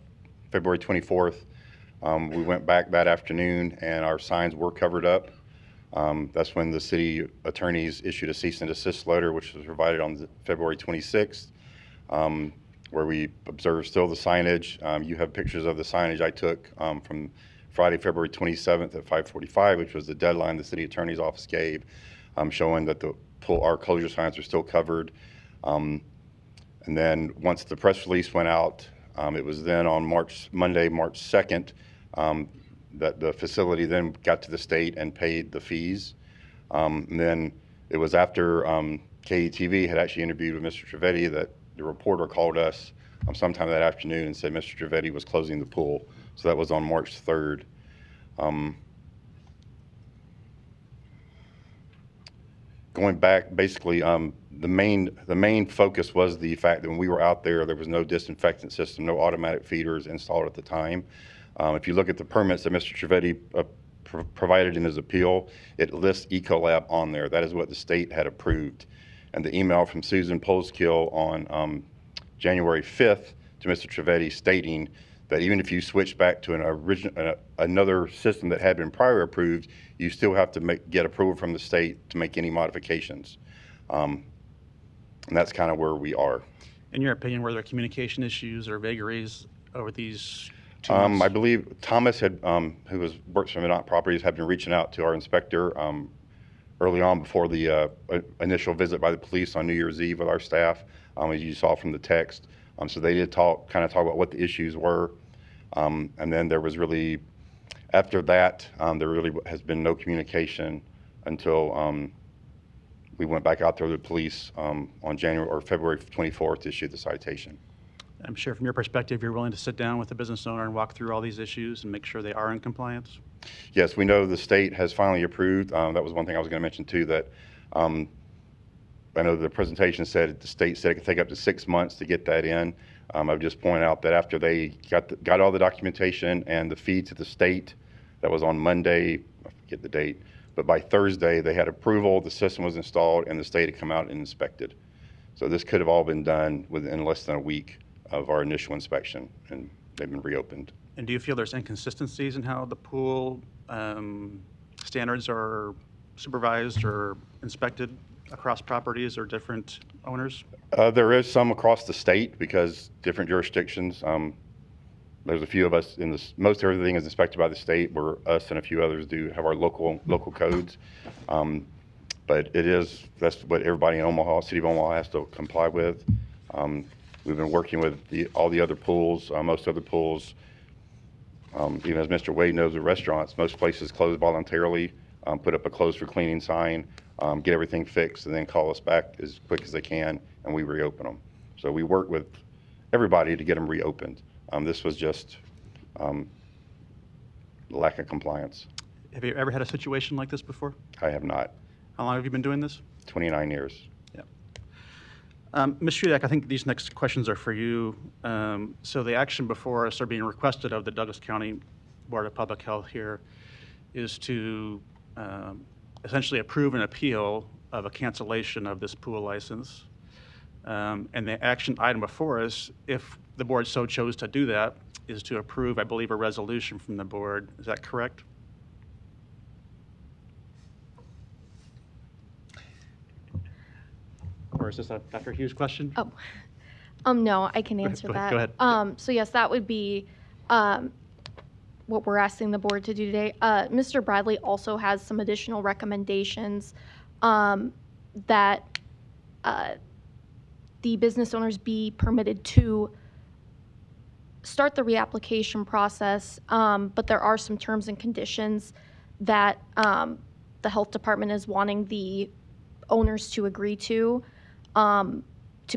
February 24th, we went back that afternoon and our signs were covered up. That's when the city attorneys issued a cease and desist letter, which was provided on February 26th, where we observed still the signage. You have pictures of the signage I took from Friday, February 27th at 5:45, which was the deadline the city attorney's office gave, showing that our closure signs are still covered. And then once the press release went out, it was then on Monday, March 2nd, that the facility then got to the state and paid the fees. And then it was after KETV had actually interviewed with Mr. Trivedi that the reporter called us sometime that afternoon and said Mr. Trivedi was closing the pool. So that was on March 3rd. Going back, basically, the main focus was the fact that when we were out there, there was no disinfectant system, no automatic feeders installed at the time. If you look at the permits that Mr. Trivedi provided in his appeal, it lists Ecolab on there. That is what the state had approved. And the email from Susan Polskill on January 5th to Mr. Trivedi stating that even if you switch back to another system that had been prior approved, you still have to get approval from the state to make any modifications. And that's kind of where we are. In your opinion, were there communication issues or vagaries over these 2 months? I believe Thomas had, who works for Minot Properties, had been reaching out to our inspector early on before the initial visit by the police on New Year's Eve with our staff, as you saw from the text. So they did talk about what the issues were. And then there was really, after that, there really has been no communication until we went back out there with the police on February 24th to issue the citation. I'm sure from your perspective, you're willing to sit down with the business owner and walk through all these issues and make sure they are in compliance? Yes, we know the state has finally approved. That was one thing I was going to mention too, that I know the presentation said the state said it could take up to 6 months to get that in. I would just point out that after they got all the documentation and the feed to the state, that was on Monday, I forget the date, but by Thursday they had approval, the system was installed, and the state had come out and inspected. So this could have all been done within less than a week of our initial inspection, and they've been reopened. And do you feel there's inconsistencies in how the pool standards are supervised or inspected across properties or different owners? There is some across the state because different jurisdictions. There's a few of us in this. Most everything is inspected by the state, where us and a few others do have our local codes. But that's what everybody in Omaha, City of Omaha, has to comply with. We've been working with all the other pools, most other pools. Even as Mr. Wade knows, the restaurants, most places close voluntarily, put up a close for cleaning sign, get everything fixed, and then call us back as quick as they can, and we reopen them. So we work with everybody to get them reopened. This was just lack of compliance. Have you ever had a situation like this before? I have not. How long have you been doing this? 29 years. Ms. Shudak, I think these next questions are for you. So the action before us, or being requested of the Douglas County Board of Public Health here, is to essentially approve an appeal of a cancellation of this pool license. And the action item before us, if the board so chose to do that, is to approve, I believe, a resolution from the board. Is that correct? Or is this a Dr. Hughes question? Oh, no, I can answer that. Go ahead. So yes, that would be what we're asking the board to do today. Mr. Bradley also has some additional recommendations that the business owners be permitted to start the reapplication process, but there are some terms and conditions that the health department is wanting the owners to agree to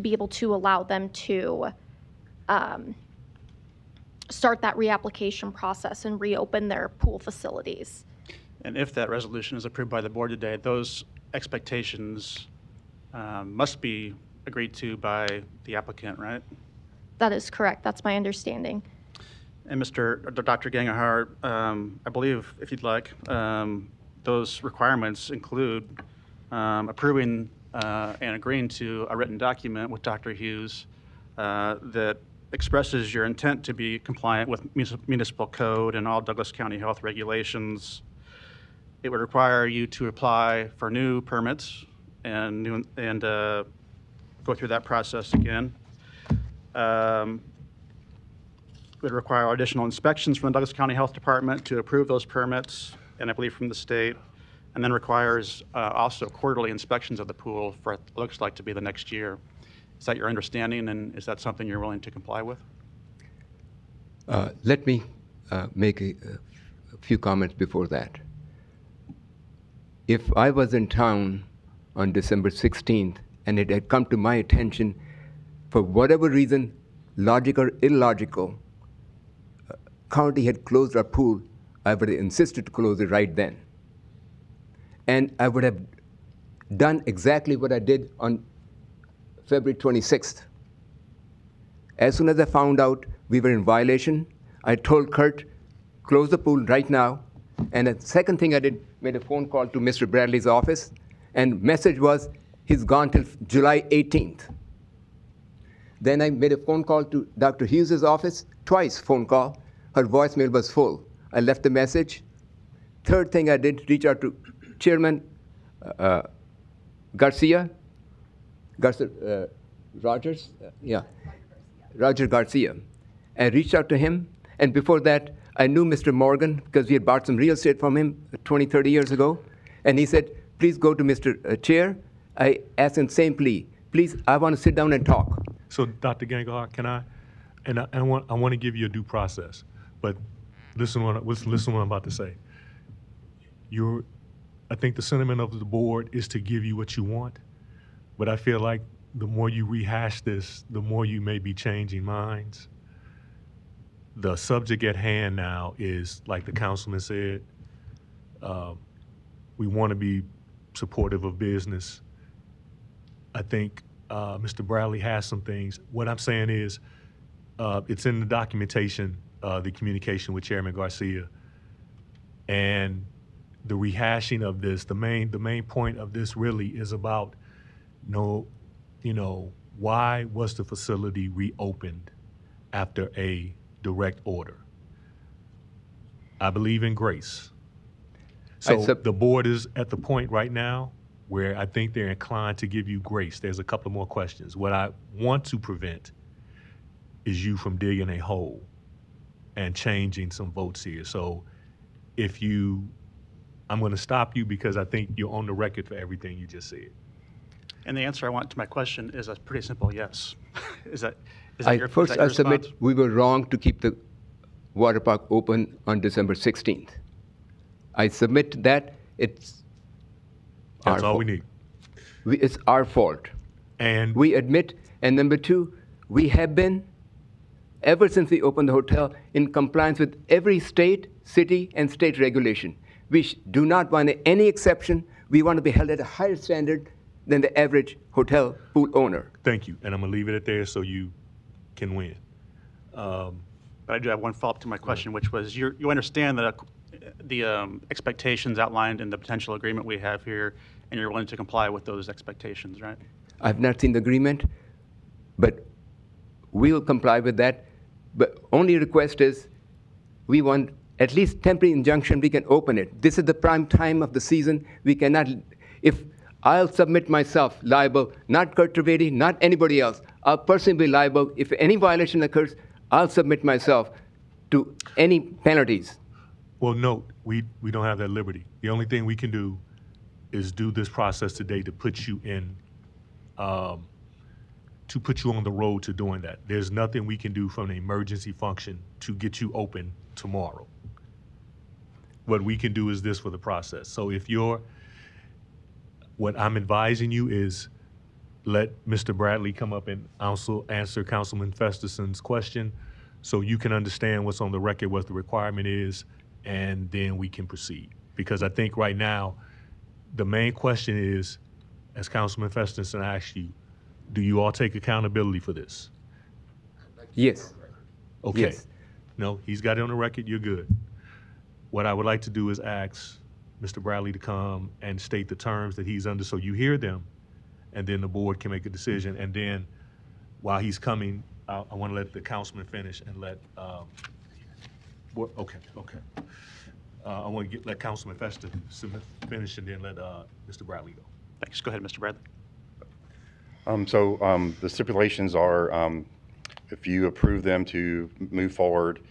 be able to allow them to start that reapplication process and reopen their pool facilities. And if that resolution is approved by the board today, those expectations must be agreed to by the applicant, right? That is correct. That's my understanding. And Dr. Gangahar, I believe, if you'd like, those requirements include approving and agreeing to a written document with Dr. Hughes that expresses your intent to be compliant with municipal code and all Douglas County health regulations. It would require you to apply for new permits and go through that process again. Would require additional inspections from the Douglas County Health Department to approve those permits, and I believe from the state, and then requires also quarterly inspections of the pool for what looks like to be the next year. Is that your understanding, and is that something you're willing to comply with? Let me make a few comments before that. If I was in town on December 16th and it had come to my attention, for whatever reason, logical or illogical, county had closed our pool, I would have insisted to close it right then. And I would have done exactly what I did on February 26th. As soon as I found out we were in violation, I told Kurt, close the pool right now. And the second thing I did, made a phone call to Mr. Bradley's office, and message was, he's gone till July 18th. Then I made a phone call to Dr. Hughes's office, twice phone call. Her voicemail was full. I left a message. Third thing I did, reach out to Chairman Roger Garcia. I reached out to him, and before that, I knew Mr. Morgan because we had bought some real estate from him 20, 30 years ago, and he said, please go to Mr. Chair. I asked him same plea, please, I want to sit down and talk. So, Dr. Gangahar, can I? And I want to give you a due process, but listen to what I'm about to say. I think the sentiment of the board is to give you what you want, but I feel like the more you rehash this, the more you may be changing minds. The subject at hand now is, like the councilman said, we want to be supportive of business. I think Mr. Bradley has some things. What I'm saying is, it's in the documentation, the communication with Chairman Garcia, and the rehashing of this. The main point of this really is about, why was the facility reopened after a direct order? I believe in grace. So the board is at the point right now where I think they're inclined to give you grace. There's a couple more questions. What I want to prevent is you from digging a hole and changing some votes here. So I'm going to stop you because I think you're on the record for everything you just said. And the answer I want to my question is a pretty simple yes. Is that your First, I submit we were wrong to keep the water park open on December 16th. I submit that it's That's all we need. It's our fault. And we admit, and number two, we have been, ever since we opened the hotel, in compliance with every state, city, and state regulation. We do not want any exception. We want to be held at a higher standard than the average hotel pool owner. Thank you. And I'm going to leave it at there so you can win. But I do have one follow-up to my question, which was you understand that the expectations outlined in the potential agreement we have here, and you're willing to comply with those expectations, right? I've not seen the agreement, but we will comply with that. But only request is we want at least temporary injunction, we can open it. This is the prime time of the season. We cannot, if I'll submit myself liable, not Kurt Trivedi, not anybody else. I'll personally be liable. If any violation occurs, I'll submit myself to any penalties. Well, no, we don't have that liberty. The only thing we can do is do this process today to put you in, to put you on the road to doing that. There's nothing we can do from an emergency function to get you open tomorrow. What we can do is this for the process. So if what I'm advising you is let Mr. Bradley come up and also answer Councilman Festersen's question so you can understand what's on the record, what the requirement is, and then we can proceed. Because I think right now, the main question is, as Councilman Festersen asked you, do you all take accountability for this? Yes. Okay. Yes. No, he's got it on the record, you're good. What I would like to do is ask Mr. Bradley to come and state the terms that he's under so you hear them, and then the board can make a decision. And then while he's coming, I want to let the councilman finish and let, okay. I want to let Councilman Fester finish and then let Mr. Bradley go. Thanks. Go ahead, Mr. Bradley. The stipulations are, if you approve them to move forward,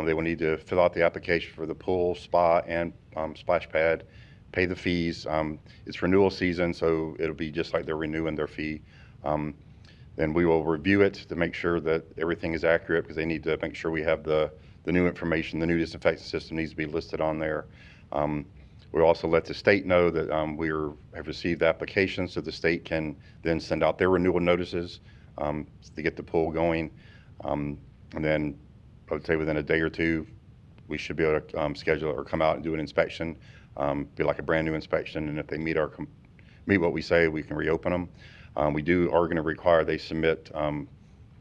they will need to fill out the application for the pool, spa, and splash pad, pay the fees. It's renewal season, so it'll be just like they're renewing their fee. Then we will review it to make sure that everything is accurate, because they need to make sure we have the new information. The new disinfectant system needs to be listed on there. We'll also let the state know that have received the application, so the state can then send out their renewal notices to get the pool going. And then I would say within a day or two, we should be able to schedule or come out and do an inspection, be like a brand new inspection. And if they meet what we say, we can reopen them. We are going to require they submit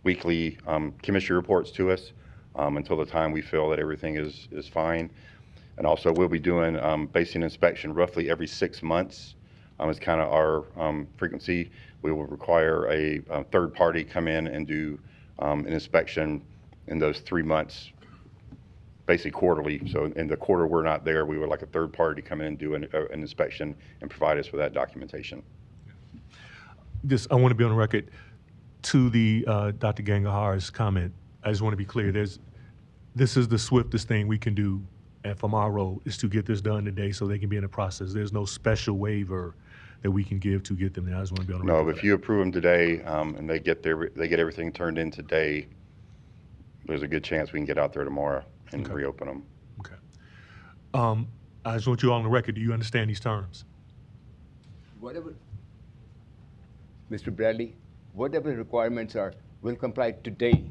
weekly chemistry reports to us until the time we feel that everything is fine. And also we'll be doing basic inspection roughly every 6 months. It's kind of our frequency. We will require a third party come in and do an inspection in those 3 months, basically quarterly. So in the quarter we're not there, we would like a third party to come in and do an inspection and provide us with that documentation. I want to be on the record to the Dr. Gangahar's comment. I just want to be clear. This is the swiftest thing we can do, and from our role is to get this done today so they can be in the process. There's no special waiver that we can give to get them there. I just want to be on the record. No, if you approve them today and they get everything turned in today, there's a good chance we can get out there tomorrow and reopen them. Okay. I just want you all on the record. Do you understand these terms? Whatever, Mr. Bradley, whatever the requirements are, we'll comply today.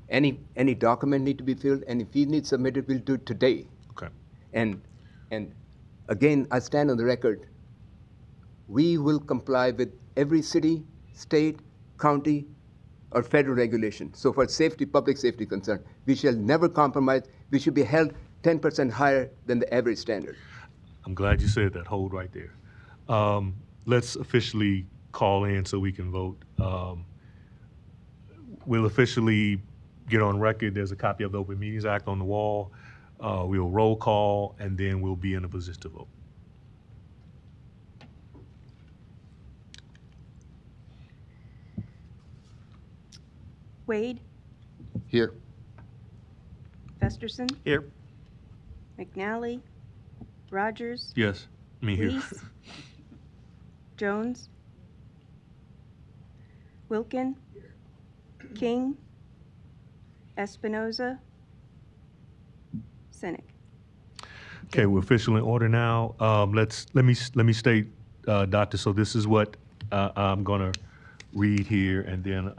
Any document need to be filled, and if he needs submitted, we'll do it today. Okay. And again, I stand on the record. We will comply with every city, state, county, or federal regulation. So for safety, public safety concern, we shall never compromise. We should be held 10% higher than the average standard. I'm glad you said that. Hold right there. Let's officially call in so we can vote. We'll officially get on record. There's a copy of the Open Meetings Act on the wall. We'll roll call, and then we'll be in a position to vote. Wade, Here. Festersen, Here. McNally, Rogers, Yes, me here. Reese, Jones, Wilkin, King, Espinoza, Sennick. Okay, we're officially in order now. Let me state, Doctor. So this is what I'm gonna read here, and then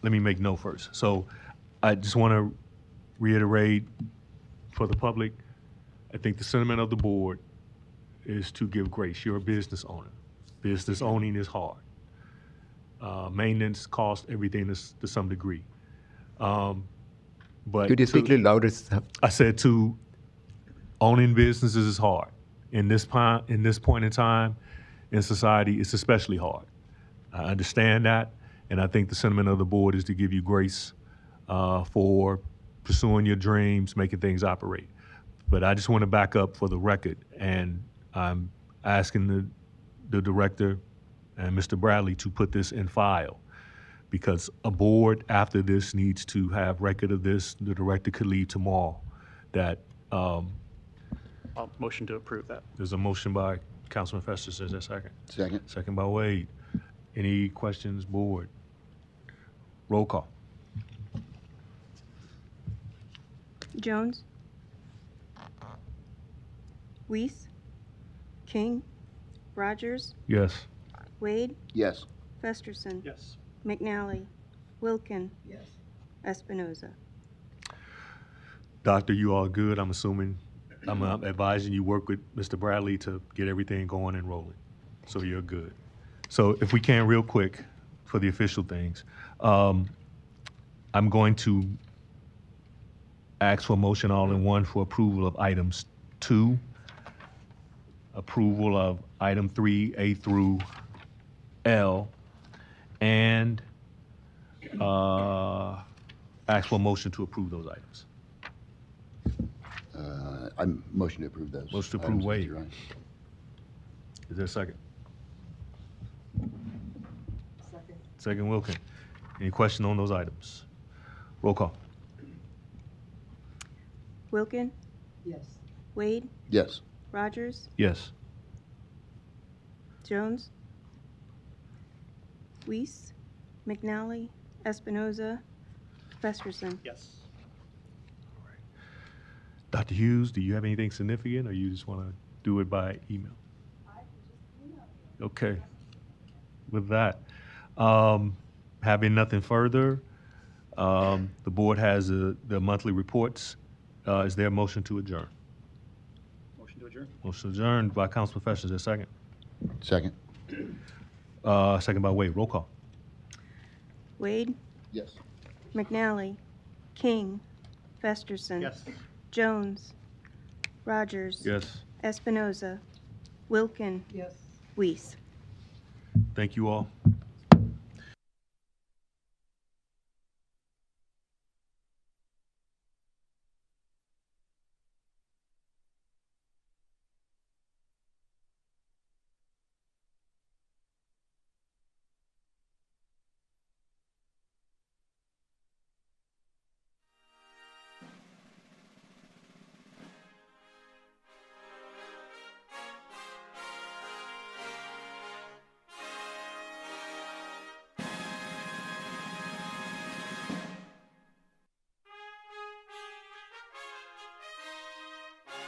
let me make note first. So I just want to reiterate for the public. I think the sentiment of the board is to give grace. You're a business owner. Business owning is hard. Maintenance costs everything to some degree. But Could you speak a little louder? I said to owning businesses is hard. In this point in time in society, it's especially hard. I understand that, and I think the sentiment of the board is to give you grace for pursuing your dreams, making things operate. But I just want to back up for the record, and I'm asking the director and Mr. Bradley to put this in file, because a board after this needs to have record of this. The director could leave tomorrow. That I'll motion to approve that. there's a motion by Councilman Festus, is there a second? Second. Second by Wade. Any questions, board? Roll call. Jones, Weiss, King, Rogers, Yes. Wade, Yes. Festerson, Yes. McNally, Wilkin. Yes. Espinoza. Doctor, you all good? I'm assuming, I'm advising you work with Mr. Bradley to get everything going and rolling. So you're good. So if we can, real quick, for the official things, I'm going to ask for a motion all in one for approval of items 2, approval of item 3, A through L, and ask for a motion to approve those items. I motion to approve those. Motion to approve items, Wade. Mr. Ryan. Is there a second? Second, Wilkin. Any question on those items? Roll call. Wilkin, Yes. Wade, Yes. Rogers, Yes. Jones, Weiss, McNally, Espinoza, Festerson. Yes. Dr. Hughes, do you have anything significant, or you just want to do it by email? Okay. With that, having nothing further, the board has the monthly reports. Is there a motion to adjourn? Motion to adjourn? Motion adjourned by Councilman Festus. Is there a second? Second. Second by Wade. Roll call. Wade, Yes. McNally, King, Festerson. Yes. Jones, Rogers. Yes. Espinoza, Wilkin. Yes. Weiss. Thank you all.